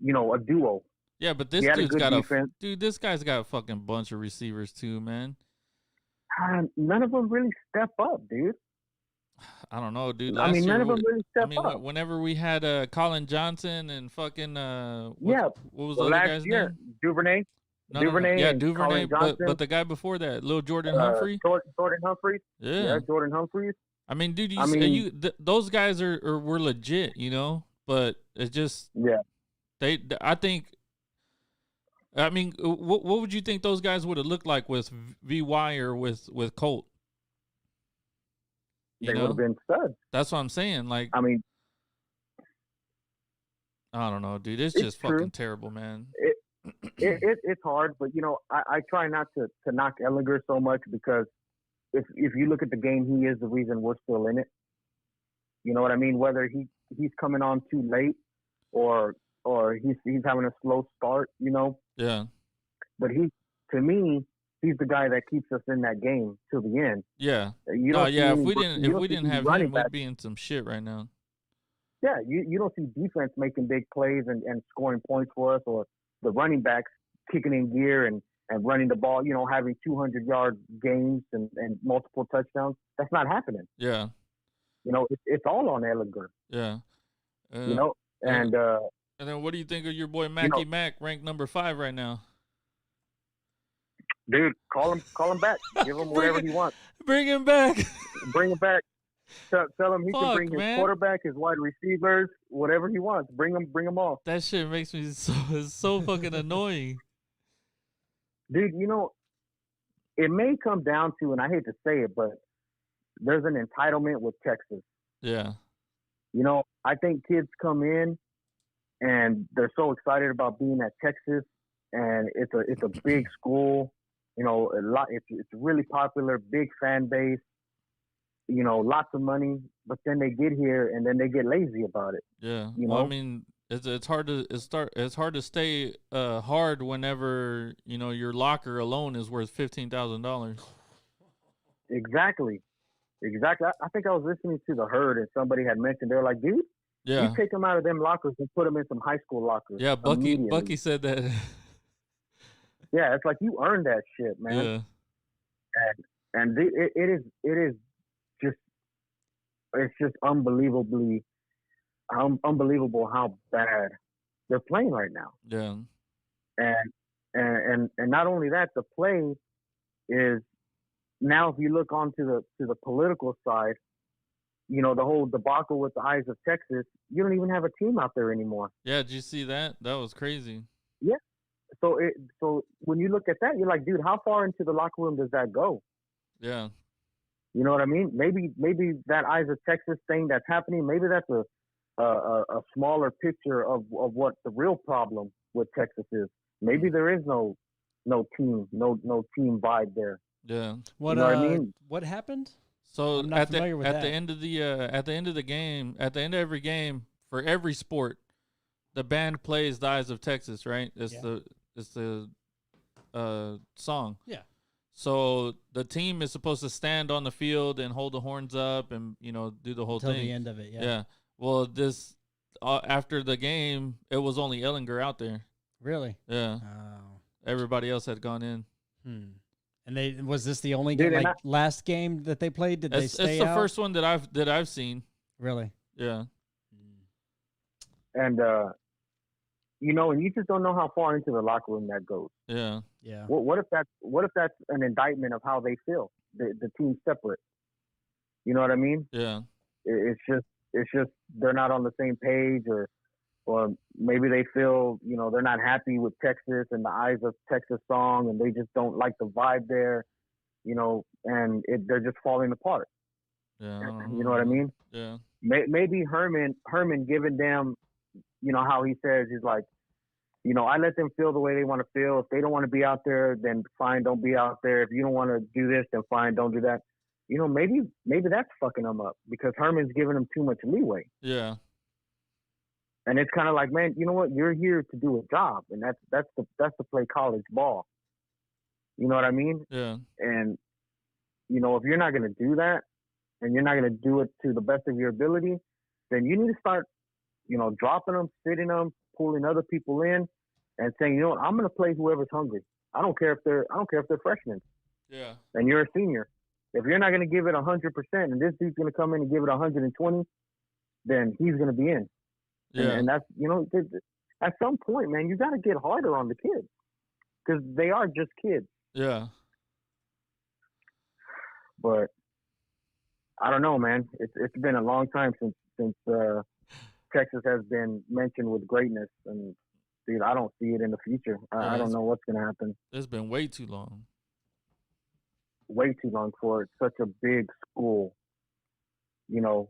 [SPEAKER 3] a duo.
[SPEAKER 2] Yeah, but this dude's got this guy's got a fucking bunch of receivers too, man.
[SPEAKER 3] None of them really step up, dude.
[SPEAKER 2] I don't know, dude.
[SPEAKER 3] None of them really step up.
[SPEAKER 2] Whenever we had Colin Johnson and fucking what was the other guy's name?
[SPEAKER 3] Duvernay. Duvernay.
[SPEAKER 2] Yeah, Duvernay. But the guy before that, Lil Jordan Humphrey.
[SPEAKER 3] Jordan Humphreys.
[SPEAKER 2] Yeah,
[SPEAKER 3] Jordan Humphreys.
[SPEAKER 2] I mean, dude, those guys were legit, but it's just what would you think those guys would have looked like with VY or with Colt?
[SPEAKER 3] They would have been studs.
[SPEAKER 2] That's what I'm saying. Like, I don't know, dude. It's just
[SPEAKER 3] true.
[SPEAKER 2] Fucking terrible, man.
[SPEAKER 3] It's hard, but I try not to knock Ehlinger so much because if you look at the game, he is the reason we're still in it. You know what I mean? Whether he's coming on too late or he's having a slow start,
[SPEAKER 2] Yeah.
[SPEAKER 3] But to me, he's the guy that keeps us in that game till the end.
[SPEAKER 2] Yeah. If we didn't have him, we'd be in some shit right now.
[SPEAKER 3] Yeah, you don't see defense making big plays and scoring points for us, or the running backs kicking in gear and running the ball, having 200-yard games and multiple touchdowns. That's not happening.
[SPEAKER 2] Yeah.
[SPEAKER 3] It's all on Ehlinger.
[SPEAKER 2] Yeah.
[SPEAKER 3] And
[SPEAKER 2] then what do you think of your boy Mackie Mac, ranked number 5 right now?
[SPEAKER 3] Dude, call him back. Give him whatever he wants.
[SPEAKER 2] Bring him back.
[SPEAKER 3] Bring him back. Tell him he can bring his quarterback, his wide receivers, whatever he wants. Bring them all.
[SPEAKER 2] That shit makes me so fucking annoying.
[SPEAKER 3] Dude, it may come down to, and I hate to say it, but there's an entitlement with Texas.
[SPEAKER 2] Yeah.
[SPEAKER 3] I think kids come in and they're so excited about being at Texas, and it's a big school. It's really popular, big fan base. Lots of money, but then they get here and then they get lazy about it.
[SPEAKER 2] Yeah. It's hard to stay hard whenever your locker alone is worth $15,000.
[SPEAKER 3] Exactly. I think I was listening to The Herd and somebody had mentioned, they're like, dude, you take them out of them lockers and put them in some high school lockers.
[SPEAKER 2] Yeah, Bucky said that.
[SPEAKER 3] Yeah, it's like you earned that shit, man.
[SPEAKER 2] Yeah.
[SPEAKER 3] And it is just unbelievable how bad they're playing right now.
[SPEAKER 2] Yeah.
[SPEAKER 3] And not only that, the play is now. If you look onto the political side, you know, the whole debacle with the Eyes of Texas, you don't even have a team out there anymore.
[SPEAKER 2] Yeah, did you see that? That was crazy.
[SPEAKER 3] Yeah. So when you look at that, you're like, dude, how far into the locker room does that go?
[SPEAKER 2] Yeah.
[SPEAKER 3] You know what I mean? Maybe that Eyes of Texas thing that's happening, maybe that's a smaller picture of what the real problem with Texas is. Maybe there is no team, no team vibe there.
[SPEAKER 2] Yeah.
[SPEAKER 1] What
[SPEAKER 3] You know what I mean?
[SPEAKER 1] What happened?
[SPEAKER 2] So
[SPEAKER 1] I'm not familiar with
[SPEAKER 2] at
[SPEAKER 1] that.
[SPEAKER 2] the end of the game, at the end of every game for every sport, the band plays "The Eyes of Texas." Right? It's the song.
[SPEAKER 1] Yeah.
[SPEAKER 2] So the team is supposed to stand on the field and hold the horns up and, you know, do the whole
[SPEAKER 1] Until
[SPEAKER 2] thing.
[SPEAKER 1] the end of it. Yeah.
[SPEAKER 2] Yeah. Well, this after the game, it was only Ellinger out there.
[SPEAKER 1] Really?
[SPEAKER 2] Yeah.
[SPEAKER 1] Oh.
[SPEAKER 2] Everybody else had gone in.
[SPEAKER 1] And was this the only
[SPEAKER 3] Dude,
[SPEAKER 1] game,
[SPEAKER 3] and
[SPEAKER 1] like last game that they played? Did they
[SPEAKER 2] It's
[SPEAKER 1] stay
[SPEAKER 2] the
[SPEAKER 1] out?
[SPEAKER 2] first one that I've seen.
[SPEAKER 1] Really?
[SPEAKER 2] Yeah.
[SPEAKER 3] And you know, and you just don't know how far into the locker room that goes.
[SPEAKER 2] Yeah.
[SPEAKER 1] Yeah.
[SPEAKER 3] What if that's an indictment of how they feel? The team's separate. You know what I mean?
[SPEAKER 2] Yeah.
[SPEAKER 3] It's just they're not on the same page, or maybe they feel, you know, they're not happy with Texas and the Eyes of Texas song, and they just don't like the vibe there, you know, and they're just falling apart.
[SPEAKER 2] Yeah.
[SPEAKER 3] You know what I mean?
[SPEAKER 2] Yeah.
[SPEAKER 3] Maybe Herman giving them, you know, how he says, he's like, you know, I let them feel the way they want to feel. If they don't want to be out there, then fine, don't be out there. If you don't want to do this, then fine, don't do that. You know, maybe that's fucking them up because Herman's giving them too much leeway.
[SPEAKER 2] Yeah.
[SPEAKER 3] And it's kind of like, man, you know what? You're here to do a job, and that's to play college ball. You know what I mean?
[SPEAKER 2] Yeah.
[SPEAKER 3] And you know, if you're not going to do that, and you're not going to do it to the best of your ability, then you need to start, you know, dropping them, sitting them, pulling other people in, and saying, you know what, I'm going to play whoever's hungry. I don't care if they're freshmen.
[SPEAKER 2] Yeah.
[SPEAKER 3] And you're a senior. If you're not going to give it 100%, and this dude's going to come in and give it 120, then he's going to be in.
[SPEAKER 2] Yeah.
[SPEAKER 3] And that's, you know, at some point, man, you got to get harder on the kids because they are just kids.
[SPEAKER 2] Yeah.
[SPEAKER 3] But I don't know, man. It's been a long time since Texas has been mentioned with greatness, and dude, I don't see it in the future. I don't know what's going to happen.
[SPEAKER 2] It's been way too long.
[SPEAKER 3] Way too long for it. Such a big school, you know,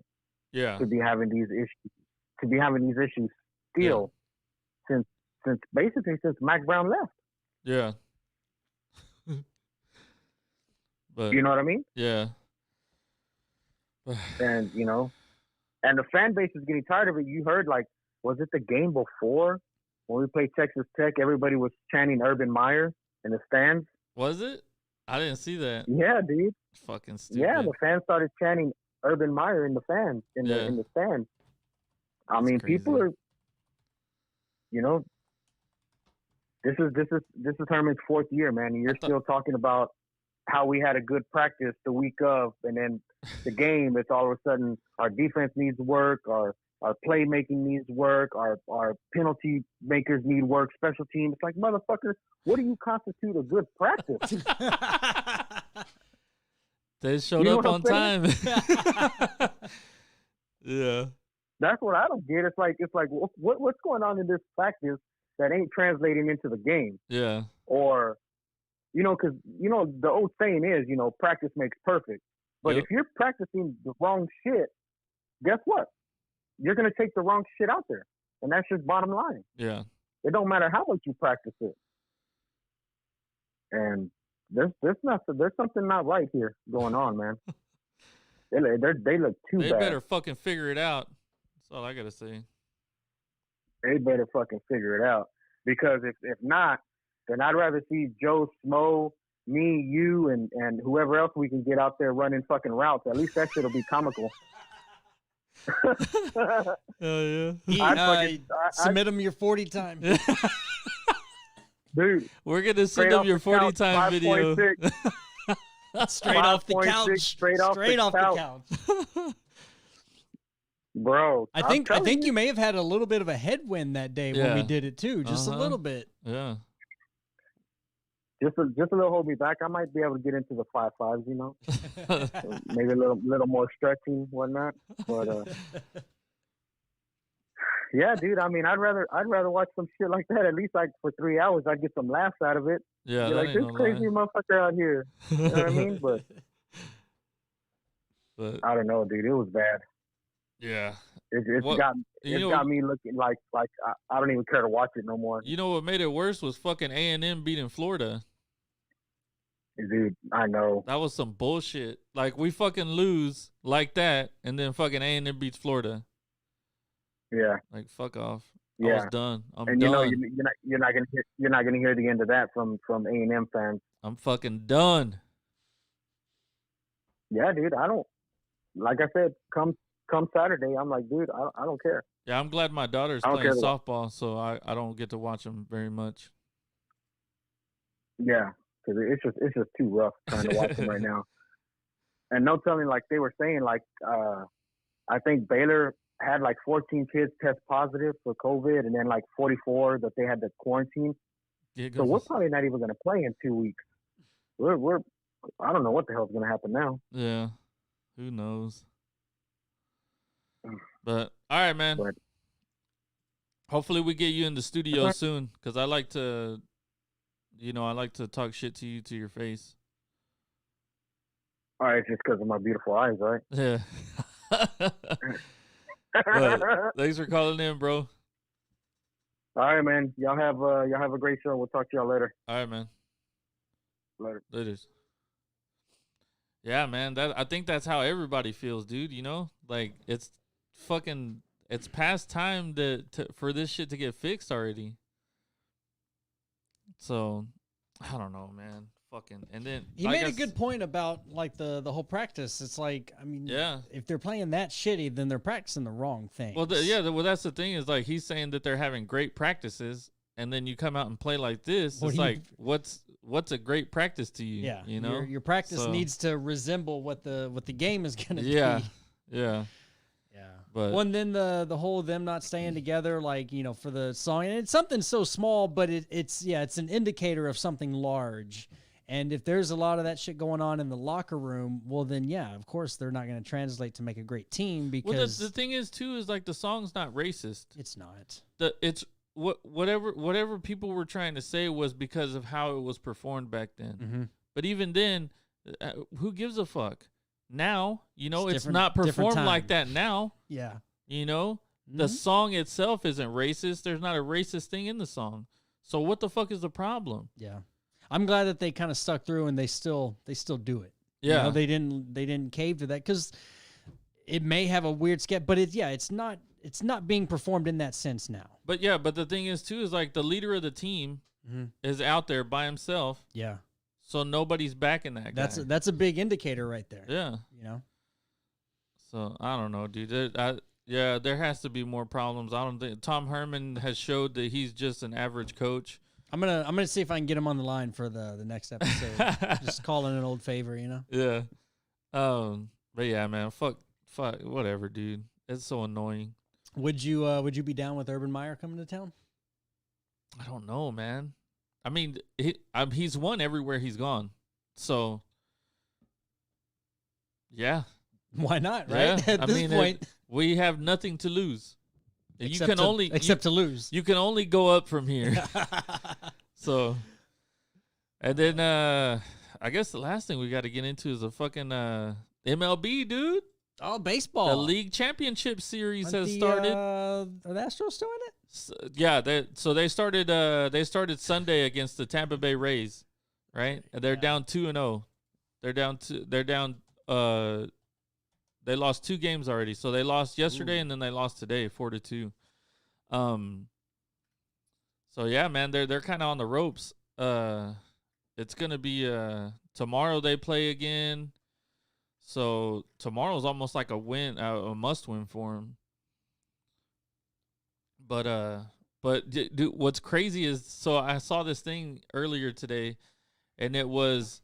[SPEAKER 2] Yeah.
[SPEAKER 3] to be having these issues still since Mac Brown left.
[SPEAKER 2] Yeah. But
[SPEAKER 3] You know what I mean?
[SPEAKER 2] yeah.
[SPEAKER 3] And you know, and the fan base is getting tired of it. You heard, like, was it the game before when we played Texas Tech? Everybody was chanting Urban Meyer in the stands.
[SPEAKER 2] Was it? I didn't see that.
[SPEAKER 3] Yeah, dude.
[SPEAKER 2] Fucking stupid.
[SPEAKER 3] Yeah, the fans started chanting Urban Meyer in the stands. In the stands. I
[SPEAKER 2] That's
[SPEAKER 3] mean,
[SPEAKER 2] crazy.
[SPEAKER 3] people are, you know, this is Herman's fourth year, man, and you're still talking about how we had a good practice the week of, and then the game, it's all of a sudden our defense needs work, our playmaking needs work, our penalty makers need work, special teams. It's like, motherfucker, what do you constitute a good practice?
[SPEAKER 2] They showed
[SPEAKER 3] You know
[SPEAKER 2] up
[SPEAKER 3] what
[SPEAKER 2] on
[SPEAKER 3] I'm
[SPEAKER 2] time. Yeah.
[SPEAKER 3] That's what I don't get. It's like what's going on in this practice that ain't translating into the game?
[SPEAKER 2] Yeah.
[SPEAKER 3] Or, you know, because, you know, the old saying is, you know, practice makes perfect. But
[SPEAKER 2] Yep.
[SPEAKER 3] if you're practicing the wrong shit, guess what? You're going to take the wrong shit out there. And that's just bottom line.
[SPEAKER 2] Yeah.
[SPEAKER 3] It don't matter how much you practice it. And there's something not right here going on, man. They look too
[SPEAKER 2] They
[SPEAKER 3] bad.
[SPEAKER 2] better fucking figure it out. That's all I gotta say.
[SPEAKER 3] They better fucking figure it out. Because if not, then I'd rather see Joe Smo, me, you, and whoever else we can get out there running fucking routes. At least that shit'll be comical.
[SPEAKER 2] Hell yeah.
[SPEAKER 1] Submit them your 40 time.
[SPEAKER 3] Dude,
[SPEAKER 2] We're gonna
[SPEAKER 3] straight
[SPEAKER 2] send them
[SPEAKER 3] off
[SPEAKER 2] your
[SPEAKER 3] the
[SPEAKER 2] 40
[SPEAKER 3] couch,
[SPEAKER 2] time video.
[SPEAKER 3] 5.6.
[SPEAKER 1] Straight off the
[SPEAKER 3] 5.6,
[SPEAKER 1] couch.
[SPEAKER 3] straight off the couch. bro.
[SPEAKER 1] I
[SPEAKER 3] I'm telling
[SPEAKER 1] think you may have had a little bit of a headwind that day when we
[SPEAKER 2] Yeah.
[SPEAKER 1] did it too, just a little bit.
[SPEAKER 2] Yeah.
[SPEAKER 3] just a little hold me back. I might be able to get into the 5.5s, you know, maybe a little more stretching, whatnot. But yeah, dude. I mean, I'd rather watch some shit like that. At least like for 3 hours, I'd get some laughs out of it.
[SPEAKER 2] Yeah.
[SPEAKER 3] You're
[SPEAKER 2] That
[SPEAKER 3] like,
[SPEAKER 2] ain't
[SPEAKER 3] this
[SPEAKER 2] no
[SPEAKER 3] crazy
[SPEAKER 2] lie.
[SPEAKER 3] motherfucker out here. You know what I mean? But
[SPEAKER 2] But
[SPEAKER 3] I don't know, dude. It was bad.
[SPEAKER 2] yeah.
[SPEAKER 3] It's
[SPEAKER 2] What-
[SPEAKER 3] got
[SPEAKER 2] You
[SPEAKER 3] it's
[SPEAKER 2] know,
[SPEAKER 3] got me looking like I don't even care to watch it no more.
[SPEAKER 2] you know what made it worse was fucking A&M beating Florida.
[SPEAKER 3] Dude, I know.
[SPEAKER 2] That was some bullshit. Like we fucking lose like that, and then fucking A&M beats Florida.
[SPEAKER 3] Yeah,
[SPEAKER 2] Like fuck off. I
[SPEAKER 3] yeah.
[SPEAKER 2] was done. I'm
[SPEAKER 3] And
[SPEAKER 2] done.
[SPEAKER 3] you know you're not gonna hear the end of that from A&M fans.
[SPEAKER 2] I'm fucking done.
[SPEAKER 3] Yeah, dude. I don't. Like I said, come Saturday, I'm like, dude, I don't care.
[SPEAKER 2] Yeah, I'm glad my daughter's
[SPEAKER 3] I don't
[SPEAKER 2] playing
[SPEAKER 3] care
[SPEAKER 2] softball, so I don't get to watch them very much.
[SPEAKER 3] Yeah, because it's just too rough trying to watch them right now. And no telling, like they were saying, like I think Baylor had like 14 kids test positive for COVID, and then like 44 that they had to quarantine.
[SPEAKER 2] Yeah,
[SPEAKER 3] So we're probably not even going to play in 2 weeks. We're I don't know what the hell's going to happen now.
[SPEAKER 2] yeah. Who knows? But all right, man.
[SPEAKER 3] But-
[SPEAKER 2] Hopefully we get you in the studio
[SPEAKER 3] Okay.
[SPEAKER 2] soon, because I like to, I like to talk shit to you to your face.
[SPEAKER 3] All right, just because of my beautiful eyes, right?
[SPEAKER 2] Yeah. But thanks for calling in, bro.
[SPEAKER 3] All right, man. Y'all have a great show. We'll talk to y'all later.
[SPEAKER 2] All right, man.
[SPEAKER 3] Later.
[SPEAKER 2] Later. Yeah, man. I think that's how everybody feels, dude. You know, like it's past time for this shit to get fixed already. So I don't know, man. Fucking and then
[SPEAKER 1] He made a good point about like the whole practice. It's like, I mean,
[SPEAKER 2] Yeah.
[SPEAKER 1] if they're playing that shitty, then they're practicing the wrong thing.
[SPEAKER 2] Well, well, that's the thing is like he's saying that they're having great practices, and then you come out and play like this.
[SPEAKER 1] What
[SPEAKER 2] It's
[SPEAKER 1] do you-
[SPEAKER 2] like what's a great practice to you?
[SPEAKER 1] yeah,
[SPEAKER 2] you know,
[SPEAKER 1] your practice
[SPEAKER 2] So-
[SPEAKER 1] needs to resemble what the game is gonna
[SPEAKER 2] Yeah,
[SPEAKER 1] be.
[SPEAKER 2] yeah.
[SPEAKER 1] Yeah.
[SPEAKER 2] But
[SPEAKER 1] Well, and then the whole them not staying together, like, for the song, and it's something so small, but it's an indicator of something large. And if there's a lot of that shit going on in the locker room, well, then yeah, of course they're not going to translate to make a great team because
[SPEAKER 2] well, the thing is too is like the song's not racist.
[SPEAKER 1] it's not.
[SPEAKER 2] It's whatever people were trying to say was because of how it was performed back then.
[SPEAKER 1] Mm-hmm.
[SPEAKER 2] But even then, who gives a fuck? Now, it's
[SPEAKER 1] different-
[SPEAKER 2] not
[SPEAKER 1] different
[SPEAKER 2] performed like
[SPEAKER 1] time.
[SPEAKER 2] that now.
[SPEAKER 1] Yeah.
[SPEAKER 2] The song itself isn't racist. There's not a racist thing in the song. So what the fuck is the problem?
[SPEAKER 1] Yeah. I'm glad that they kind of stuck through and they still do it.
[SPEAKER 2] Yeah.
[SPEAKER 1] They didn't cave to that because it may have a weird sketch, but it's not being performed in that sense now.
[SPEAKER 2] But the thing is too is like the leader of the team
[SPEAKER 1] Mm-hmm.
[SPEAKER 2] is out there by himself,
[SPEAKER 1] Yeah.
[SPEAKER 2] so nobody's backing that guy.
[SPEAKER 1] That's a big indicator right there.
[SPEAKER 2] Yeah. So I don't know, dude. There has to be more problems. I don't think Tom Herman has showed that he's just an average coach.
[SPEAKER 1] I'm gonna see if I can get him on the line for the next episode. Just calling an old favor,
[SPEAKER 2] Yeah. But yeah, man, fuck, whatever, dude. It's so annoying.
[SPEAKER 1] Would you be down with Urban Meyer coming to town?
[SPEAKER 2] I don't know, man. I mean, he's won everywhere he's gone. So, yeah.
[SPEAKER 1] Why not? Right?
[SPEAKER 2] Yeah.
[SPEAKER 1] At this point,
[SPEAKER 2] We have nothing to lose.
[SPEAKER 1] except to lose.
[SPEAKER 2] You can only go up from here. So, and then I guess the last thing we got to get into is a fucking MLB, dude.
[SPEAKER 1] Oh, baseball.
[SPEAKER 2] The league championship series
[SPEAKER 1] Aren't
[SPEAKER 2] has started.
[SPEAKER 1] Are the Astros still in it?
[SPEAKER 2] Yeah, they started. They started Sunday against the Tampa Bay Rays, right? And they're down 2-0. They're down. They lost 2 games already. So they lost yesterday and then they lost today 4-2. So yeah, man, they're kind of on the ropes. It's gonna be tomorrow they play again. So tomorrow's almost like a win, a must win for them. But dude, what's crazy is, so I saw this thing earlier today, and it was,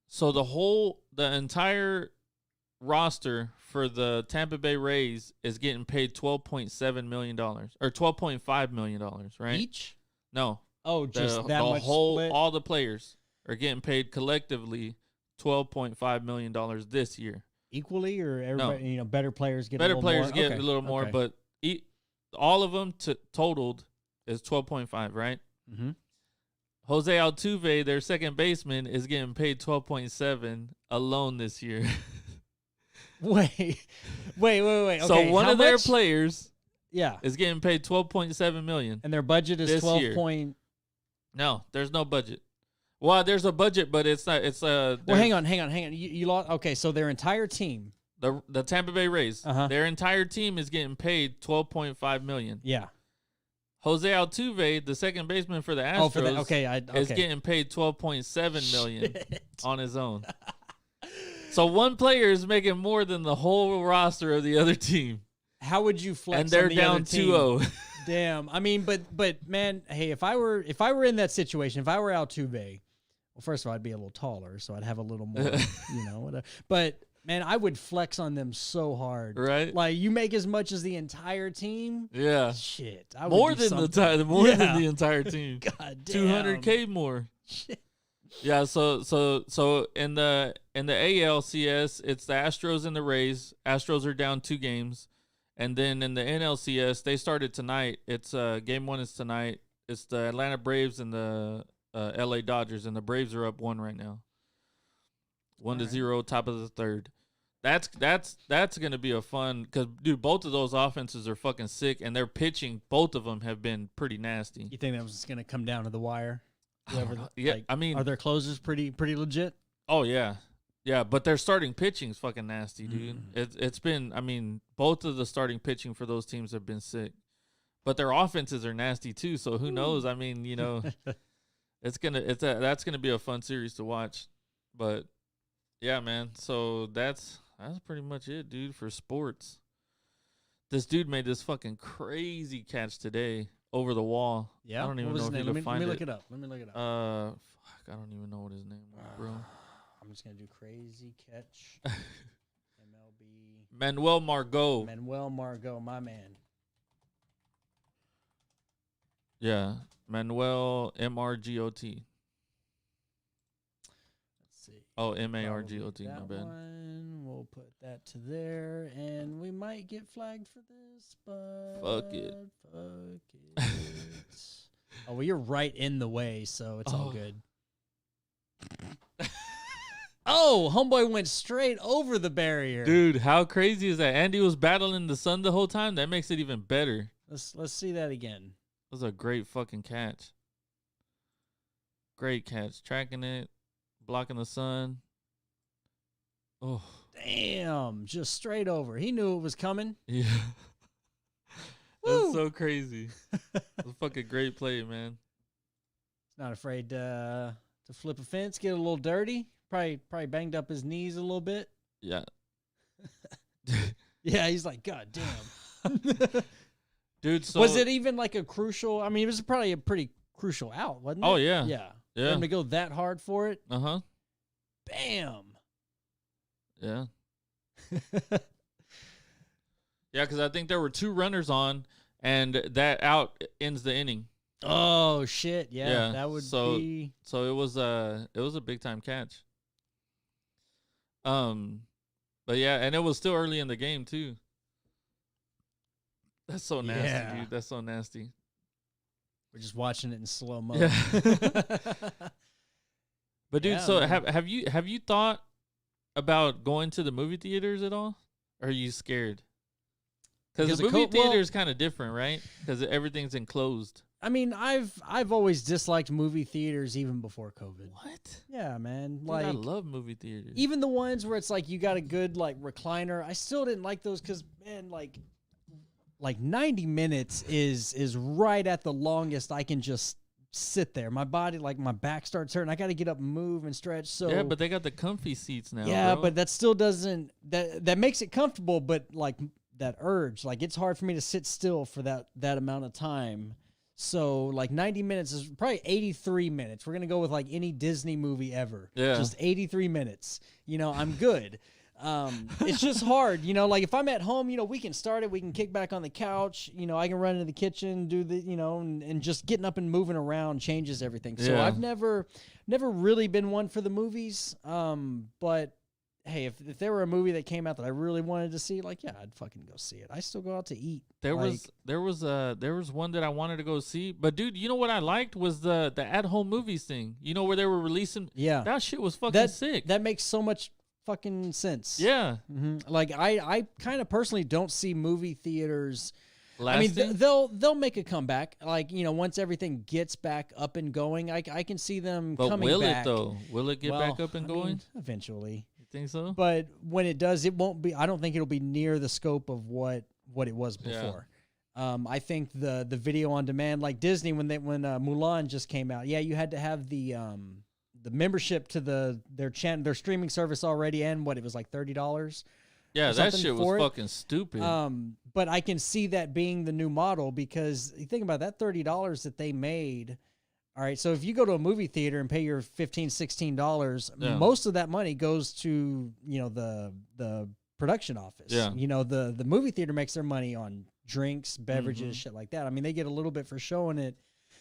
[SPEAKER 2] so the entire roster for the Tampa Bay Rays is getting paid $12.7 million or $12.5 million, right?
[SPEAKER 1] Each?
[SPEAKER 2] No.
[SPEAKER 1] Oh, just
[SPEAKER 2] the
[SPEAKER 1] that much
[SPEAKER 2] whole
[SPEAKER 1] split?
[SPEAKER 2] all the players are getting paid collectively $12.5 million this year.
[SPEAKER 1] Equally, or everybody, better players get
[SPEAKER 2] Better
[SPEAKER 1] a little
[SPEAKER 2] players
[SPEAKER 1] more?
[SPEAKER 2] get
[SPEAKER 1] Okay,
[SPEAKER 2] a little more,
[SPEAKER 1] okay.
[SPEAKER 2] but all of them totaled is 12.5, right?
[SPEAKER 1] Mhm.
[SPEAKER 2] Jose Altuve, their second baseman, is getting paid 12.7 alone this year.
[SPEAKER 1] Wait. Okay,
[SPEAKER 2] So one
[SPEAKER 1] how
[SPEAKER 2] of their
[SPEAKER 1] much?
[SPEAKER 2] players
[SPEAKER 1] Yeah,
[SPEAKER 2] is getting paid 12.7 million.
[SPEAKER 1] and their budget is
[SPEAKER 2] This
[SPEAKER 1] 12
[SPEAKER 2] year.
[SPEAKER 1] point.
[SPEAKER 2] No, there's no budget. Well, there's a budget, but it's not. It's
[SPEAKER 1] Well, hang on. You lost. Okay, so their entire team.
[SPEAKER 2] The Tampa Bay Rays.
[SPEAKER 1] Uh-huh.
[SPEAKER 2] Their entire team is getting paid 12.5 million.
[SPEAKER 1] Yeah.
[SPEAKER 2] Jose Altuve, the second baseman for the Astros,
[SPEAKER 1] Oh, for that. Okay,
[SPEAKER 2] is getting paid 12.7 million
[SPEAKER 1] Shit.
[SPEAKER 2] on his own. So one player is making more than the whole roster of the other team,
[SPEAKER 1] How would you flex?
[SPEAKER 2] and they're
[SPEAKER 1] on the
[SPEAKER 2] down
[SPEAKER 1] other team?
[SPEAKER 2] 2-0.
[SPEAKER 1] Damn. I mean, but man, hey, if I were in that situation, if I were Altuve, well, first of all, I'd be a little taller, so I'd have a little more, whatever. But man, I would flex on them so hard,
[SPEAKER 2] Right?
[SPEAKER 1] Like you make as much as the entire team.
[SPEAKER 2] Yeah,
[SPEAKER 1] Shit, I would
[SPEAKER 2] more
[SPEAKER 1] do
[SPEAKER 2] than
[SPEAKER 1] something.
[SPEAKER 2] more
[SPEAKER 1] Yeah.
[SPEAKER 2] than the entire team.
[SPEAKER 1] God damn.
[SPEAKER 2] 200K more.
[SPEAKER 1] Shit.
[SPEAKER 2] Yeah, so in the ALCS, it's the Astros and the Rays. Astros are down 2 games. And then in the NLCS, they started tonight. It's game 1 is tonight. It's the Atlanta Braves and the LA Dodgers, and the Braves are up 1 right now. 1-0, top of the third. That's going to be a fun, cuz dude, both of those offenses are fucking sick, and their pitching, both of them have been pretty nasty.
[SPEAKER 1] You think that was going to come down to the wire?
[SPEAKER 2] Yeah,
[SPEAKER 1] like,
[SPEAKER 2] I mean,
[SPEAKER 1] are their closers pretty legit?
[SPEAKER 2] oh yeah, yeah, but their starting pitching's fucking nasty, dude. It's been, I mean, both of the starting pitching for those teams have been sick, but their offenses are nasty too. So who knows? I mean, that's gonna be a fun series to watch. But yeah, man. So that's pretty much it, dude, for sports. This dude made this fucking crazy catch today over the wall.
[SPEAKER 1] Yeah.
[SPEAKER 2] I don't even
[SPEAKER 1] What was
[SPEAKER 2] know
[SPEAKER 1] his
[SPEAKER 2] if
[SPEAKER 1] name?
[SPEAKER 2] you can
[SPEAKER 1] Let
[SPEAKER 2] find
[SPEAKER 1] me
[SPEAKER 2] it.
[SPEAKER 1] look it up. Let me look it up.
[SPEAKER 2] Fuck, I don't even know what his name was, bro.
[SPEAKER 1] I'm just gonna do crazy catch. MLB.
[SPEAKER 2] Manuel Margot.
[SPEAKER 1] Manuel Margot, my man.
[SPEAKER 2] Yeah, Manuel Margot.
[SPEAKER 1] Let's see.
[SPEAKER 2] Oh, Margot.
[SPEAKER 1] That
[SPEAKER 2] My bad.
[SPEAKER 1] one. We'll put that to there, and we might get flagged for this, but
[SPEAKER 2] Fuck it.
[SPEAKER 1] Fuck it. Oh well, you're right in the way, so it's all
[SPEAKER 2] Oh.
[SPEAKER 1] good. Oh, homeboy went straight over the barrier.
[SPEAKER 2] Dude, how crazy is that? Andy was battling the sun the whole time. That makes it even better.
[SPEAKER 1] Let's see that again.
[SPEAKER 2] That was a great fucking catch. Great catch. Tracking it, blocking the sun. Oh,
[SPEAKER 1] Damn, just straight over. He knew it was coming.
[SPEAKER 2] yeah.
[SPEAKER 1] Woo.
[SPEAKER 2] That's so crazy. It's a fucking great play, man.
[SPEAKER 1] Not afraid to flip a fence, get a little dirty. Probably banged up his knees a little bit.
[SPEAKER 2] Yeah.
[SPEAKER 1] Yeah, he's like, God damn.
[SPEAKER 2] Dude, so
[SPEAKER 1] Was it even like a crucial? I mean, it was probably a pretty crucial out, wasn't it?
[SPEAKER 2] Oh, yeah.
[SPEAKER 1] Yeah. For
[SPEAKER 2] Yeah.
[SPEAKER 1] him to go that hard for it.
[SPEAKER 2] Uh-huh.
[SPEAKER 1] Bam.
[SPEAKER 2] Yeah. Yeah, because I think there were 2 runners on, and that out ends the inning.
[SPEAKER 1] Oh shit! Yeah,
[SPEAKER 2] Yeah,
[SPEAKER 1] that would
[SPEAKER 2] so-
[SPEAKER 1] be.
[SPEAKER 2] So it was a big time catch. But yeah, and it was still early in the game too. That's so nasty,
[SPEAKER 1] Yeah.
[SPEAKER 2] dude. That's so nasty.
[SPEAKER 1] We're just watching it in slow mo.
[SPEAKER 2] Yeah. But dude,
[SPEAKER 1] Yeah,
[SPEAKER 2] so
[SPEAKER 1] man.
[SPEAKER 2] have you thought about going to the movie theaters at all? Or are you scared? Because
[SPEAKER 1] Because
[SPEAKER 2] the
[SPEAKER 1] of
[SPEAKER 2] movie
[SPEAKER 1] co- well-
[SPEAKER 2] theater is kind of different, right? Because everything's enclosed.
[SPEAKER 1] I mean, I've always disliked movie theaters even before COVID.
[SPEAKER 2] What?
[SPEAKER 1] Yeah, man.
[SPEAKER 2] Dude,
[SPEAKER 1] Like
[SPEAKER 2] I love movie theaters.
[SPEAKER 1] even the ones where it's like you got a good like recliner, I still didn't like those because man, like 90 minutes is right at the longest I can just sit there. My body, like my back starts hurting. I got to get up and move and stretch. So
[SPEAKER 2] yeah, but they got the comfy seats now.
[SPEAKER 1] yeah,
[SPEAKER 2] bro.
[SPEAKER 1] but that still doesn't that makes it comfortable. But like that urge, like it's hard for me to sit still for that amount of time. So like 90 minutes is probably 83 minutes. We're gonna go with like any Disney movie ever.
[SPEAKER 2] Yeah.
[SPEAKER 1] Just 83 minutes. You know, I'm good. It's just hard, like if I'm at home, we can start it, we can kick back on the couch, I can run into the kitchen, do the, and just getting up and moving around changes everything. So
[SPEAKER 2] Yeah.
[SPEAKER 1] I've never really been one for the movies. But hey, if there were a movie that came out that I really wanted to see, like, yeah, I'd fucking go see it. I still go out to eat.
[SPEAKER 2] There was one that I wanted to go see, but dude, you know what I liked was the at home movies thing. Where they were releasing.
[SPEAKER 1] Yeah.
[SPEAKER 2] That shit was fucking sick.
[SPEAKER 1] That makes so much fucking sense.
[SPEAKER 2] Yeah.
[SPEAKER 1] Like I kind of personally don't see movie theaters.
[SPEAKER 2] Lasting?
[SPEAKER 1] I mean, they'll make a comeback. Like, once everything gets back up and going, I can see them
[SPEAKER 2] but
[SPEAKER 1] coming
[SPEAKER 2] will
[SPEAKER 1] back.
[SPEAKER 2] it though? Will it get
[SPEAKER 1] Well,
[SPEAKER 2] back up and
[SPEAKER 1] I mean,
[SPEAKER 2] going?
[SPEAKER 1] eventually.
[SPEAKER 2] You think so?
[SPEAKER 1] But when it does, it won't be. I don't think it'll be near the scope of what it was
[SPEAKER 2] Yeah.
[SPEAKER 1] before. I think the video on demand, like Disney, when Mulan just came out, yeah, you had to have the membership to their streaming service already, and what it was like $30.
[SPEAKER 2] Yeah,
[SPEAKER 1] or
[SPEAKER 2] that
[SPEAKER 1] something
[SPEAKER 2] shit
[SPEAKER 1] for
[SPEAKER 2] was
[SPEAKER 1] it.
[SPEAKER 2] fucking stupid.
[SPEAKER 1] But I can see that being the new model, because you think about that $30 that they made. All right, so if you go to a movie theater and pay your $15, $16,
[SPEAKER 2] Yeah.
[SPEAKER 1] most of that money goes to the production office.
[SPEAKER 2] Yeah.
[SPEAKER 1] The movie theater makes their money on drinks, beverages,
[SPEAKER 2] Mhm.
[SPEAKER 1] shit like that. I mean, they get a little bit for showing it.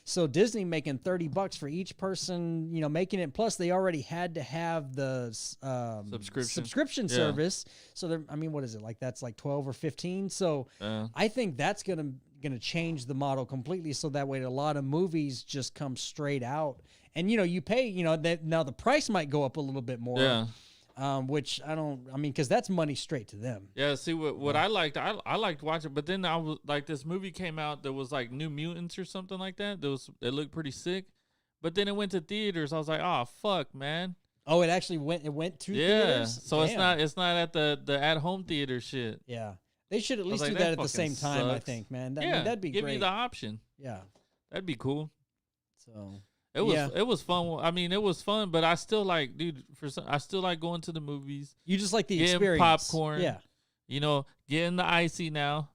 [SPEAKER 1] So Disney making $30 for each person, making it. Plus, they already had to have the subscription
[SPEAKER 2] Yeah.
[SPEAKER 1] service. So they're, I mean, what is it like? That's like 12 or 15. So I think that's gonna change the model completely. So that way, a lot of movies just come straight out, and you pay. That now the price might go up a little bit more.
[SPEAKER 2] yeah.
[SPEAKER 1] Which I mean, because that's money straight to them.
[SPEAKER 2] Yeah, see what I liked, I liked watching, but then I was like, this movie came out that was like New Mutants or something like that. It looked pretty sick, but then it went to theaters. I was like, oh fuck, man.
[SPEAKER 1] Oh, it actually went to
[SPEAKER 2] Yeah,
[SPEAKER 1] theaters?
[SPEAKER 2] so
[SPEAKER 1] Damn.
[SPEAKER 2] it's not at the at home theater shit.
[SPEAKER 1] Yeah, they should at
[SPEAKER 2] was
[SPEAKER 1] least
[SPEAKER 2] like,
[SPEAKER 1] do
[SPEAKER 2] that
[SPEAKER 1] that at the
[SPEAKER 2] fucking
[SPEAKER 1] same time. I
[SPEAKER 2] sucks.
[SPEAKER 1] think, man. I
[SPEAKER 2] Yeah,
[SPEAKER 1] mean, that'd be
[SPEAKER 2] give
[SPEAKER 1] great.
[SPEAKER 2] you the option.
[SPEAKER 1] Yeah.
[SPEAKER 2] That'd be cool.
[SPEAKER 1] So
[SPEAKER 2] It was fun. I mean, it was fun, but I still like, dude. I still like going to the movies.
[SPEAKER 1] you just like the
[SPEAKER 2] Getting
[SPEAKER 1] experience.
[SPEAKER 2] popcorn.
[SPEAKER 1] Yeah.
[SPEAKER 2] Getting the icy now.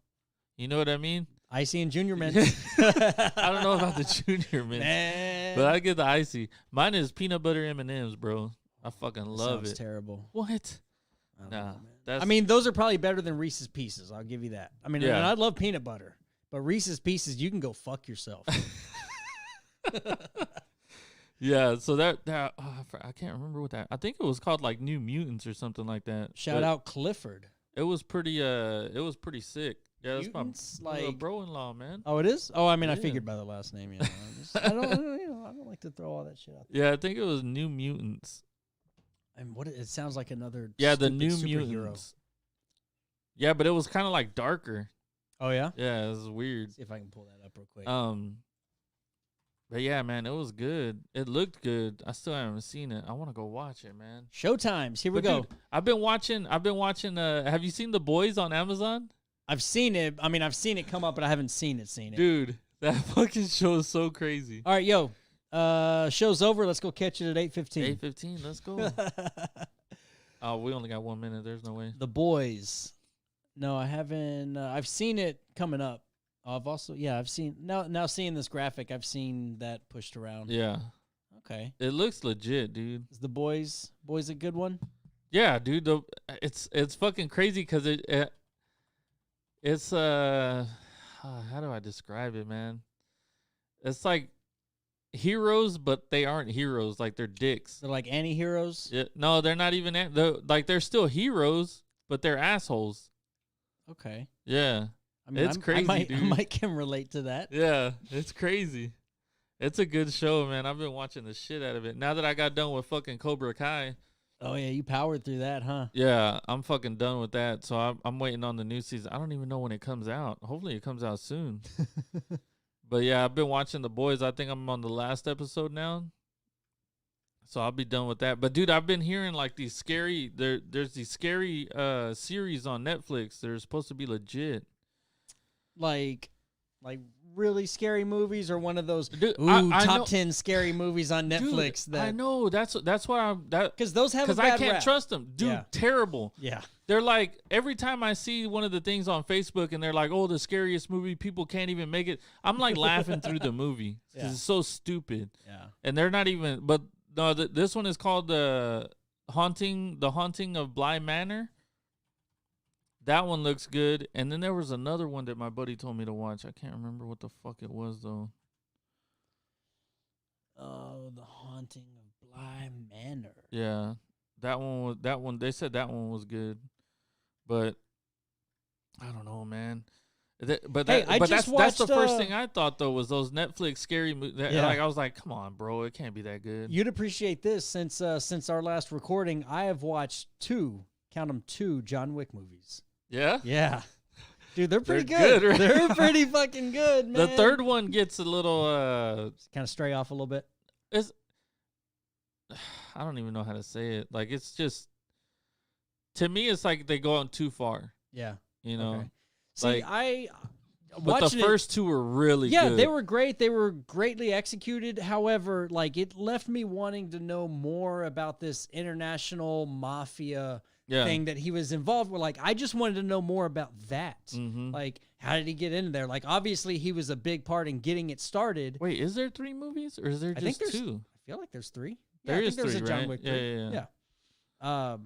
[SPEAKER 2] You know what I mean?
[SPEAKER 1] Icy and Junior Mint.
[SPEAKER 2] I don't know about the junior mint,
[SPEAKER 1] Man.
[SPEAKER 2] but I get the icy. Mine is peanut butter M&Ms, bro. I fucking
[SPEAKER 1] That
[SPEAKER 2] love
[SPEAKER 1] sounds
[SPEAKER 2] it.
[SPEAKER 1] terrible.
[SPEAKER 2] What?
[SPEAKER 1] I don't
[SPEAKER 2] Nah,
[SPEAKER 1] know, man.
[SPEAKER 2] that's
[SPEAKER 1] I mean, those are probably better than Reese's Pieces. I'll give you that. I mean,
[SPEAKER 2] Yeah.
[SPEAKER 1] and I love peanut butter, but Reese's Pieces, you can go fuck yourself.
[SPEAKER 2] yeah. So I can't remember what that. I think it was called like New Mutants or something like that.
[SPEAKER 1] Shout
[SPEAKER 2] But
[SPEAKER 1] out Clifford.
[SPEAKER 2] It was pretty sick. Yeah, that's
[SPEAKER 1] Mutants,
[SPEAKER 2] my little
[SPEAKER 1] like-
[SPEAKER 2] bro-in-law, man.
[SPEAKER 1] Oh, it is? Oh, I mean, I
[SPEAKER 2] Yeah.
[SPEAKER 1] figured by the last name. I don't I don't like to throw all that shit out there.
[SPEAKER 2] Yeah, I think it was New Mutants.
[SPEAKER 1] And it sounds like another
[SPEAKER 2] Yeah, the
[SPEAKER 1] stupid
[SPEAKER 2] New
[SPEAKER 1] superhero.
[SPEAKER 2] Mutants. Yeah, but it was kind of like darker.
[SPEAKER 1] Oh yeah?
[SPEAKER 2] Yeah, it was weird.
[SPEAKER 1] See if I can pull that up real quick.
[SPEAKER 2] But yeah, man, it was good. It looked good. I still haven't seen it. I want to go watch it, man.
[SPEAKER 1] Showtimes. Here we
[SPEAKER 2] But
[SPEAKER 1] go.
[SPEAKER 2] dude, I've been watching. Have you seen The Boys on Amazon?
[SPEAKER 1] I've seen it. I mean, I've seen it come up, but I haven't seen it.
[SPEAKER 2] Dude, that fucking show is so crazy.
[SPEAKER 1] All right, yo. Show's over. Let's go catch it at 8:15.
[SPEAKER 2] 8:15. Let's go. Oh, we only got 1 minute. There's no way.
[SPEAKER 1] The Boys. No, I haven't. I've seen it coming up. I've seen now seeing this graphic. I've seen that pushed around.
[SPEAKER 2] Yeah,
[SPEAKER 1] Okay.
[SPEAKER 2] it looks legit, dude.
[SPEAKER 1] Is the Boys a good one?
[SPEAKER 2] Yeah, dude. It's fucking crazy because it's how do I describe it, man? It's like heroes, but they aren't heroes. Like they're dicks.
[SPEAKER 1] They're like anti-heroes.
[SPEAKER 2] Yeah, no, they're not even. They're still heroes, but they're assholes.
[SPEAKER 1] Okay.
[SPEAKER 2] Yeah,
[SPEAKER 1] I mean,
[SPEAKER 2] It's crazy,
[SPEAKER 1] I
[SPEAKER 2] dude.
[SPEAKER 1] might can relate to that.
[SPEAKER 2] yeah, it's crazy. It's a good show, man. I've been watching the shit out of it. Now that I got done with fucking Cobra Kai,
[SPEAKER 1] Oh yeah, you powered through that, huh?
[SPEAKER 2] yeah, I'm fucking done with that. So I'm waiting on the new season. I don't even know when it comes out. Hopefully, it comes out soon. But yeah, I've been watching The Boys. I think I'm on the last episode now. So I'll be done with that. But dude, I've been hearing like these scary there's these scary series on Netflix that are supposed to be legit.
[SPEAKER 1] like really scary movies, or one of those
[SPEAKER 2] Dude,
[SPEAKER 1] top
[SPEAKER 2] know-
[SPEAKER 1] 10 scary movies on Netflix.
[SPEAKER 2] Dude, I
[SPEAKER 1] that
[SPEAKER 2] know that's why I'm that
[SPEAKER 1] because those have a
[SPEAKER 2] because I
[SPEAKER 1] bad
[SPEAKER 2] can't
[SPEAKER 1] rap.
[SPEAKER 2] trust them. Dude,
[SPEAKER 1] Yeah.
[SPEAKER 2] terrible.
[SPEAKER 1] Yeah.
[SPEAKER 2] They're like, every time I see one of the things on Facebook and they're like, oh, the scariest movie, people can't even make it. I'm like laughing through the movie because
[SPEAKER 1] Yeah.
[SPEAKER 2] it's so stupid.
[SPEAKER 1] Yeah.
[SPEAKER 2] And they're not even, but no, this one is called The Haunting of Bly Manor. That one looks good. And then there was another one that my buddy told me to watch. I can't remember what the fuck it was though.
[SPEAKER 1] Oh, The Haunting of Bly Manor.
[SPEAKER 2] Yeah, that one. They said that one was good, but I don't know, man. That's the first thing I thought though was those Netflix scary movies.
[SPEAKER 1] Yeah.
[SPEAKER 2] Like I was like, come on, bro, it can't be that good.
[SPEAKER 1] You'd appreciate this since our last recording. I have watched two John Wick movies.
[SPEAKER 2] Yeah,
[SPEAKER 1] Yeah, dude, they're pretty
[SPEAKER 2] They're
[SPEAKER 1] good.
[SPEAKER 2] good, right?
[SPEAKER 1] They're pretty fucking good, man.
[SPEAKER 2] the third one gets a little
[SPEAKER 1] kind of stray off a little bit.
[SPEAKER 2] it's I don't even know how to say it. Like it's just to me, it's like they go on too far.
[SPEAKER 1] Yeah,
[SPEAKER 2] You know,
[SPEAKER 1] okay. See,
[SPEAKER 2] like,
[SPEAKER 1] I
[SPEAKER 2] but the
[SPEAKER 1] watching it-
[SPEAKER 2] first two were really
[SPEAKER 1] yeah,
[SPEAKER 2] good.
[SPEAKER 1] they were great. They were greatly executed. However, like it left me wanting to know more about this international mafia
[SPEAKER 2] yeah.
[SPEAKER 1] thing that he was involved with. Like, I just wanted to know more about that.
[SPEAKER 2] Mm-hmm.
[SPEAKER 1] Like, how did he get into there? Like, obviously, he was a big part in getting it started.
[SPEAKER 2] Wait, is there 3 movies or is there
[SPEAKER 1] I think
[SPEAKER 2] just
[SPEAKER 1] there's
[SPEAKER 2] 2?
[SPEAKER 1] I feel like there's 3.
[SPEAKER 2] There
[SPEAKER 1] I
[SPEAKER 2] is
[SPEAKER 1] think there's
[SPEAKER 2] 3,
[SPEAKER 1] a John
[SPEAKER 2] right?
[SPEAKER 1] Wick
[SPEAKER 2] Yeah,
[SPEAKER 1] 3.
[SPEAKER 2] yeah, yeah.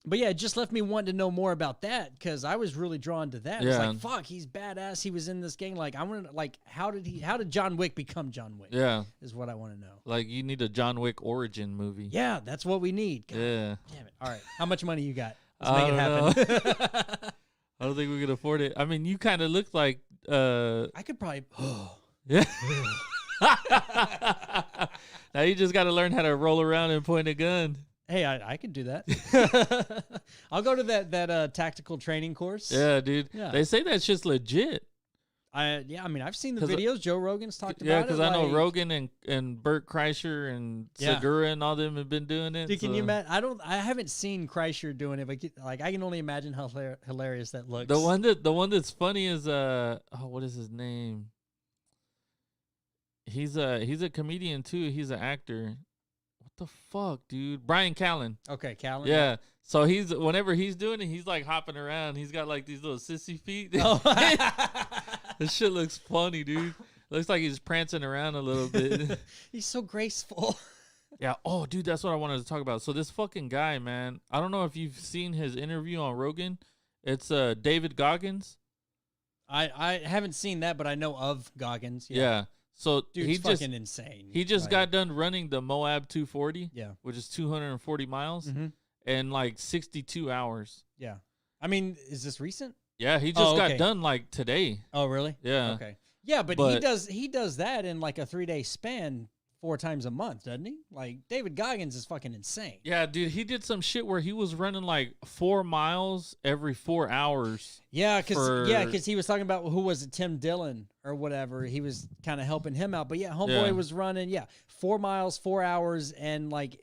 [SPEAKER 1] But yeah, it just left me wanting to know more about that because I was really drawn to that. It's
[SPEAKER 2] Yeah.
[SPEAKER 1] like, fuck, he's badass. He was in this gang. Like, I want to, like, how did John Wick become John Wick?
[SPEAKER 2] Yeah.
[SPEAKER 1] Is what I want to know.
[SPEAKER 2] Like you need a John Wick origin movie.
[SPEAKER 1] Yeah, that's what we need. God
[SPEAKER 2] Yeah.
[SPEAKER 1] damn it. All right. How much money you got? Let's
[SPEAKER 2] I
[SPEAKER 1] make it
[SPEAKER 2] don't
[SPEAKER 1] happen.
[SPEAKER 2] I don't think we could afford it. I mean, you kind of look like
[SPEAKER 1] I could probably.
[SPEAKER 2] yeah. Now you just got to learn how to roll around and point a gun.
[SPEAKER 1] Hey, I could do that. I'll go to that tactical training course.
[SPEAKER 2] Yeah, dude.
[SPEAKER 1] Yeah.
[SPEAKER 2] They say that shit's legit.
[SPEAKER 1] I mean, I've seen the
[SPEAKER 2] 'Cause,
[SPEAKER 1] videos. Joe Rogan's talked
[SPEAKER 2] Yeah,
[SPEAKER 1] about it.
[SPEAKER 2] because I know
[SPEAKER 1] like-
[SPEAKER 2] Rogan and Burt Kreischer and
[SPEAKER 1] Yeah.
[SPEAKER 2] Segura and all them have been doing it.
[SPEAKER 1] Dude, can
[SPEAKER 2] so-
[SPEAKER 1] you imagine? I haven't seen Kreischer doing it, but like I can only imagine how hilarious that looks.
[SPEAKER 2] The one that's funny is what is his name? He's a comedian too. He's an actor. What the fuck, dude? Brian Callen.
[SPEAKER 1] Okay, Callan.
[SPEAKER 2] Yeah. So whenever he's doing it, he's like hopping around. He's got like these little sissy feet.
[SPEAKER 1] Oh.
[SPEAKER 2] This shit looks funny, dude. Looks like he's prancing around a little bit.
[SPEAKER 1] He's so graceful.
[SPEAKER 2] Yeah. Oh, dude, that's what I wanted to talk about. So this fucking guy, man. I don't know if you've seen his interview on Rogan. It's David Goggins.
[SPEAKER 1] I haven't seen that, but I know of Goggins.
[SPEAKER 2] Yeah. So
[SPEAKER 1] Dude's
[SPEAKER 2] he
[SPEAKER 1] fucking
[SPEAKER 2] just
[SPEAKER 1] insane.
[SPEAKER 2] he just
[SPEAKER 1] Like,
[SPEAKER 2] got done running the Moab 240,
[SPEAKER 1] Yeah.
[SPEAKER 2] which is 240 miles
[SPEAKER 1] Mhm.
[SPEAKER 2] in like 62 hours.
[SPEAKER 1] Yeah. I mean, is this recent?
[SPEAKER 2] Yeah, he just
[SPEAKER 1] Oh, okay.
[SPEAKER 2] got done like today.
[SPEAKER 1] Oh, really?
[SPEAKER 2] Yeah.
[SPEAKER 1] Okay. Yeah, but
[SPEAKER 2] But-
[SPEAKER 1] he does that in like a 3-day span 4 times a month, doesn't he? Like David Goggins is fucking insane.
[SPEAKER 2] Yeah, dude, he did some shit where he was running like 4 miles every 4 hours.
[SPEAKER 1] Yeah,
[SPEAKER 2] For-
[SPEAKER 1] because he was talking about who was it, Tim Dillon or whatever. He was kind of helping him out. But yeah, homeboy
[SPEAKER 2] Yeah.
[SPEAKER 1] was running 4 miles, 4 hours, and like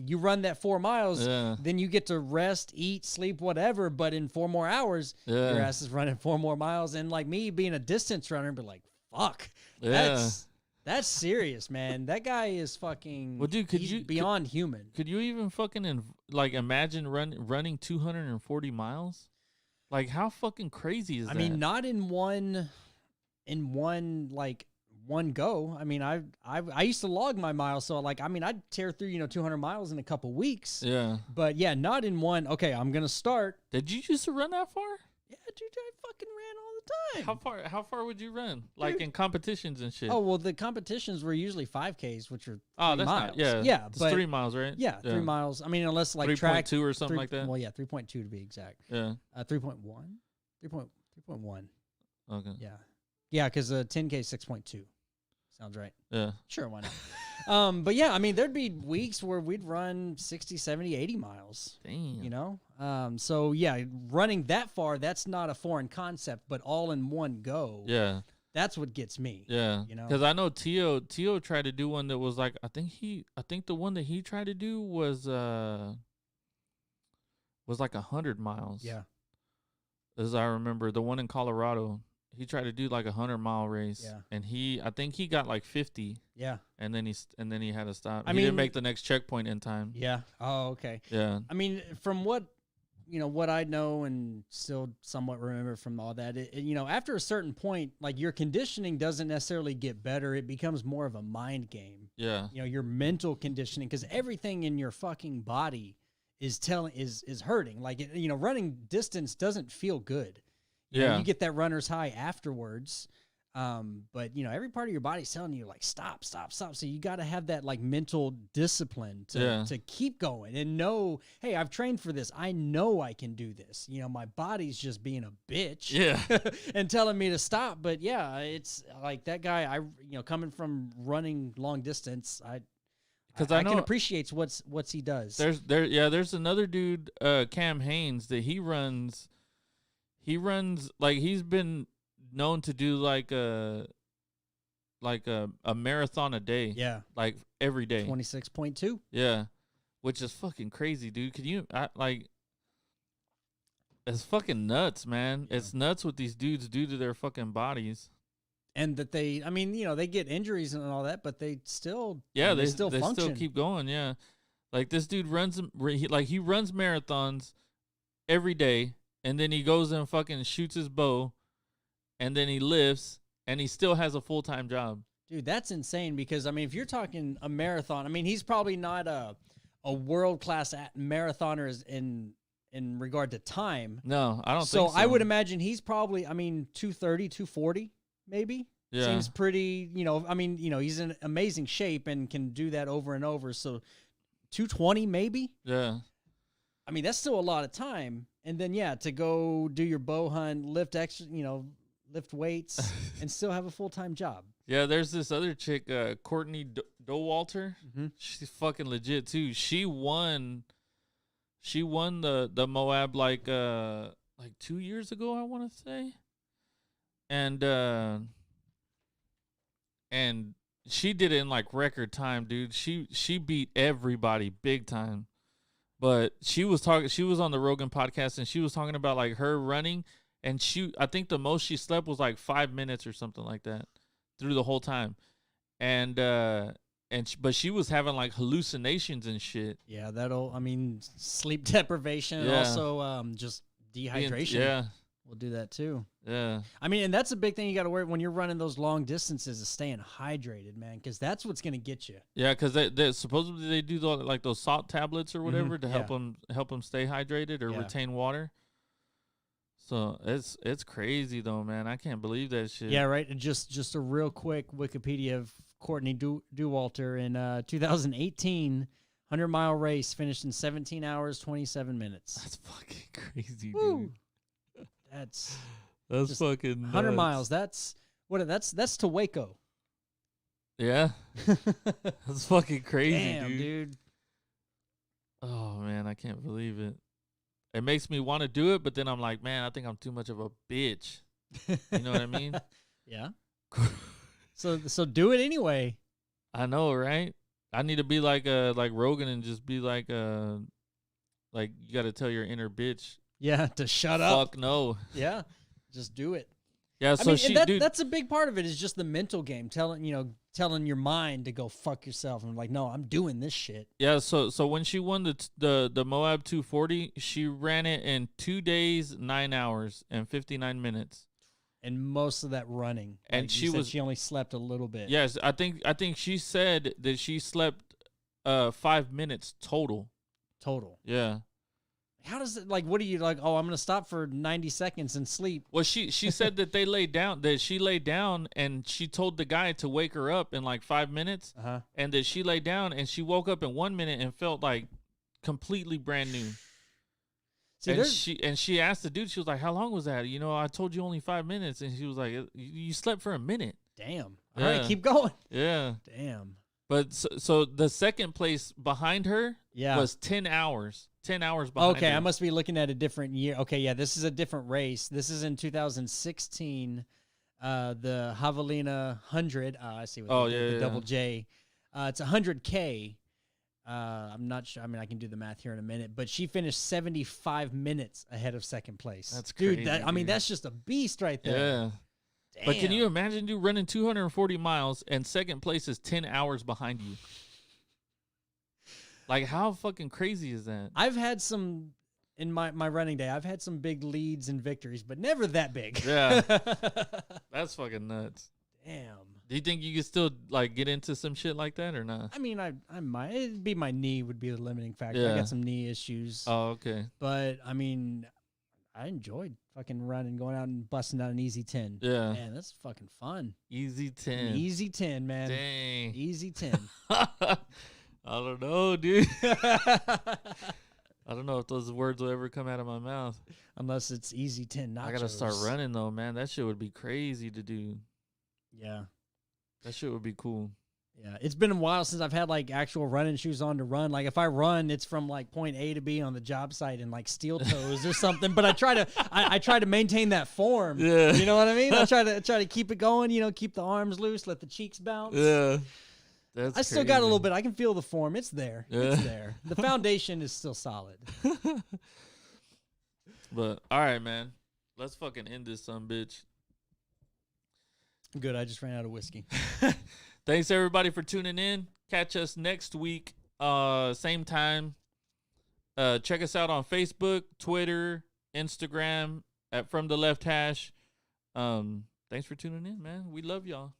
[SPEAKER 1] you run that 4 miles,
[SPEAKER 2] Yeah.
[SPEAKER 1] then you get to rest, eat, sleep, whatever. But in 4 more hours, your
[SPEAKER 2] Yeah.
[SPEAKER 1] ass is running 4 more miles. And like me being a distance runner, but like fuck,
[SPEAKER 2] Yeah.
[SPEAKER 1] that's serious, man. That guy is fucking.
[SPEAKER 2] Well, dude,
[SPEAKER 1] he's beyond human.
[SPEAKER 2] Could you even fucking imagine running 240 miles? Like how fucking crazy is
[SPEAKER 1] I
[SPEAKER 2] that?
[SPEAKER 1] mean, not in one like one go. I mean, I used to log my miles, so like I mean, I'd tear through 200 miles in a couple weeks.
[SPEAKER 2] Yeah.
[SPEAKER 1] But yeah, not in one. Okay, I'm gonna start.
[SPEAKER 2] Did you used to run that far?
[SPEAKER 1] Yeah, dude, I fucking ran all the time.
[SPEAKER 2] How far would you run? Like
[SPEAKER 1] Dude.
[SPEAKER 2] in competitions and shit.
[SPEAKER 1] Oh well, the competitions were usually 5Ks, which are
[SPEAKER 2] Oh,
[SPEAKER 1] 3
[SPEAKER 2] that's
[SPEAKER 1] miles.
[SPEAKER 2] not. Yeah.
[SPEAKER 1] yeah,
[SPEAKER 2] It's
[SPEAKER 1] but
[SPEAKER 2] 3 miles, right?
[SPEAKER 1] yeah, 3 miles. I mean, unless like track
[SPEAKER 2] 3.2 or something like that.
[SPEAKER 1] Well, yeah, 3.2 to be exact.
[SPEAKER 2] Yeah.
[SPEAKER 1] 3.1, 3.1.
[SPEAKER 2] Okay.
[SPEAKER 1] Yeah, because 10K is 6.2. Sounds right.
[SPEAKER 2] Yeah.
[SPEAKER 1] Sure, why not? But yeah, I mean, there'd be weeks where we'd run 60, 70, 80 miles,
[SPEAKER 2] Damn.
[SPEAKER 1] So yeah, running that far, that's not a foreign concept, but all in one go.
[SPEAKER 2] Yeah.
[SPEAKER 1] That's what gets me.
[SPEAKER 2] Yeah.
[SPEAKER 1] You know?
[SPEAKER 2] Because I know Tio tried to do one that was like I think the one that he tried to do was like 100 miles.
[SPEAKER 1] Yeah.
[SPEAKER 2] As I remember, the one in Colorado, he tried to do like 100-mile race.
[SPEAKER 1] Yeah.
[SPEAKER 2] And I think he got like 50,
[SPEAKER 1] Yeah.
[SPEAKER 2] and then he had to stop.
[SPEAKER 1] I
[SPEAKER 2] He didn't
[SPEAKER 1] mean-
[SPEAKER 2] make the next checkpoint in time.
[SPEAKER 1] Yeah. Oh, okay.
[SPEAKER 2] Yeah.
[SPEAKER 1] I mean, from what I know and still somewhat remember from all that, after a certain point, like your conditioning doesn't necessarily get better. It becomes more of a mind game.
[SPEAKER 2] Yeah.
[SPEAKER 1] Your mental conditioning, because everything in your fucking body is hurting. Like running distance doesn't feel good. You know, you get that runner's high afterwards. But every part of your body's telling you like stop. So you got to have that like mental discipline to keep going and know, hey, I've trained for this. I know I can do this. My body's just being a bitch.
[SPEAKER 2] Yeah.
[SPEAKER 1] And telling me to stop. But yeah, it's like that guy. Coming from running long distance, I can appreciate what's he does.
[SPEAKER 2] There's another dude, Cam Hanes, that he runs like he's been known to do like a marathon a day.
[SPEAKER 1] Yeah.
[SPEAKER 2] Like every day.
[SPEAKER 1] 26.2.
[SPEAKER 2] Yeah. Which is fucking crazy, dude. It's fucking nuts, man. Yeah. It's nuts what these dudes do to their fucking bodies.
[SPEAKER 1] And that they get injuries and all that, but they still,
[SPEAKER 2] they
[SPEAKER 1] still function.
[SPEAKER 2] Still keep going. Yeah. Like this dude he runs marathons every day, and then he goes and fucking shoots his bow, and then he lifts, and he still has a full-time job.
[SPEAKER 1] Dude, that's insane because, if you're talking a marathon, he's probably not a world-class marathoner in regard to time.
[SPEAKER 2] No, I don't think so.
[SPEAKER 1] So I would imagine he's probably, 230, 240 maybe.
[SPEAKER 2] Yeah.
[SPEAKER 1] Seems pretty, he's in amazing shape and can do that over and over. So 220 maybe?
[SPEAKER 2] Yeah.
[SPEAKER 1] That's still a lot of time. And then, to go do your bow hunt, lift weights, and still have a full-time job.
[SPEAKER 2] Yeah, there's this other chick, Courtney Dowalter. Mm-hmm. She's fucking legit too. She won the Moab like 2 years ago, I want to say. And she did it in like record time, dude. She beat everybody big time. But she was on the Rogan podcast, and she was talking about like her running, and I think the most she slept was like 5 minutes or something like that through the whole time. But she was having like hallucinations and shit.
[SPEAKER 1] Yeah, sleep deprivation and also just dehydration. We'll do that too.
[SPEAKER 2] Yeah.
[SPEAKER 1] And that's a big thing you got to worry when you're running those long distances is staying hydrated, man, because that's what's going to get you.
[SPEAKER 2] Yeah, because they supposedly they do those salt tablets or whatever to help them stay hydrated or retain water. So it's crazy though, man. I can't believe that shit.
[SPEAKER 1] Yeah, right. And just a real quick Wikipedia of Courtney Dowalter in 2018 100-mile race finished in 17 hours 27 minutes.
[SPEAKER 2] That's fucking crazy,
[SPEAKER 1] Woo.
[SPEAKER 2] dude.
[SPEAKER 1] That's
[SPEAKER 2] fucking
[SPEAKER 1] 100
[SPEAKER 2] nuts.
[SPEAKER 1] miles. That's to Waco.
[SPEAKER 2] Yeah. That's fucking crazy.
[SPEAKER 1] Damn, dude.
[SPEAKER 2] Oh man, I can't believe it. It makes me want to do it, but then I'm like, man, I think I'm too much of a bitch. You know what I mean?
[SPEAKER 1] Yeah. So do it anyway.
[SPEAKER 2] I know, right? I need to be like Rogan and just be like you got to tell your inner bitch.
[SPEAKER 1] Yeah, to shut up.
[SPEAKER 2] Fuck no.
[SPEAKER 1] Yeah, just do it.
[SPEAKER 2] Yeah, so
[SPEAKER 1] that's a big part of it is just the mental game, telling your mind to go fuck yourself. And I'm like, no, I'm doing this shit.
[SPEAKER 2] Yeah, so when she won the Moab 240, she ran it in 2 days, 9 hours, and 59 minutes.
[SPEAKER 1] And most of that running.
[SPEAKER 2] And
[SPEAKER 1] like
[SPEAKER 2] she
[SPEAKER 1] only slept a little bit.
[SPEAKER 2] Yes, I think she said that she slept 5 minutes total.
[SPEAKER 1] Total.
[SPEAKER 2] Yeah.
[SPEAKER 1] How does it, what do you like? Oh, I'm going to stop for 90 seconds and sleep.
[SPEAKER 2] Well, she said that she laid down and she told the guy to wake her up in like 5 minutes.
[SPEAKER 1] Uh-huh.
[SPEAKER 2] And that she laid down and she woke up in 1 minute and felt like completely brand new. See, and she asked the dude, she was like, how long was that? I told you only 5 minutes. And she was like, you slept for a minute.
[SPEAKER 1] Damn. All right, keep going.
[SPEAKER 2] Yeah.
[SPEAKER 1] Damn.
[SPEAKER 2] But so the second place behind her was 10 hours. 10 hours behind her.
[SPEAKER 1] I must be looking at a different year. Okay, yeah, this is a different race. This is in 2016, the Javelina 100. I see what the double J. It's 100K. I'm not sure. I can do the math here in a minute, but she finished 75 minutes ahead of second place.
[SPEAKER 2] That's crazy.
[SPEAKER 1] Dude, that's just a beast right there.
[SPEAKER 2] Yeah. Damn. But can you imagine, dude, running 240 miles and second place is 10 hours behind you? Like, how fucking crazy is that?
[SPEAKER 1] I've had some, in my running day, I've had some big leads and victories, but never that big.
[SPEAKER 2] Yeah. That's fucking nuts.
[SPEAKER 1] Damn.
[SPEAKER 2] Do you think you could still like get into some shit like that or not?
[SPEAKER 1] I mean, I might. It'd be my knee would be the limiting factor. I
[SPEAKER 2] Yeah.
[SPEAKER 1] got some knee issues.
[SPEAKER 2] Oh, okay.
[SPEAKER 1] But I mean, I enjoyed fucking running, going out and busting out an easy 10.
[SPEAKER 2] Yeah.
[SPEAKER 1] Man, that's fucking fun.
[SPEAKER 2] Easy
[SPEAKER 1] An
[SPEAKER 2] 10.
[SPEAKER 1] easy 10, man.
[SPEAKER 2] Dang.
[SPEAKER 1] Easy 10.
[SPEAKER 2] I don't know, dude. I don't know if those words will ever come out of my mouth.
[SPEAKER 1] Unless it's easy 10 nachos.
[SPEAKER 2] I gotta start running though, man. That shit would be crazy to do.
[SPEAKER 1] Yeah.
[SPEAKER 2] That shit would be cool.
[SPEAKER 1] Yeah. It's been a while since I've had like actual running shoes on to run. Like if I run, it's from like point A to B on the job site in like steel toes or something. But I try to maintain that form.
[SPEAKER 2] Yeah.
[SPEAKER 1] You know what I mean? I try to keep it going, keep the arms loose, let the cheeks bounce.
[SPEAKER 2] Yeah. That's
[SPEAKER 1] I still got a
[SPEAKER 2] crazy.
[SPEAKER 1] little bit. I can feel the form. It's there.
[SPEAKER 2] Yeah.
[SPEAKER 1] It's there. The foundation is still solid.
[SPEAKER 2] But all right, man. Let's fucking end this son bitch.
[SPEAKER 1] Good. I just ran out of whiskey.
[SPEAKER 2] Thanks everybody for tuning in. Catch us next week, same time. Check us out on Facebook, Twitter, Instagram at From the Left Hash. Thanks for tuning in, man. We love y'all.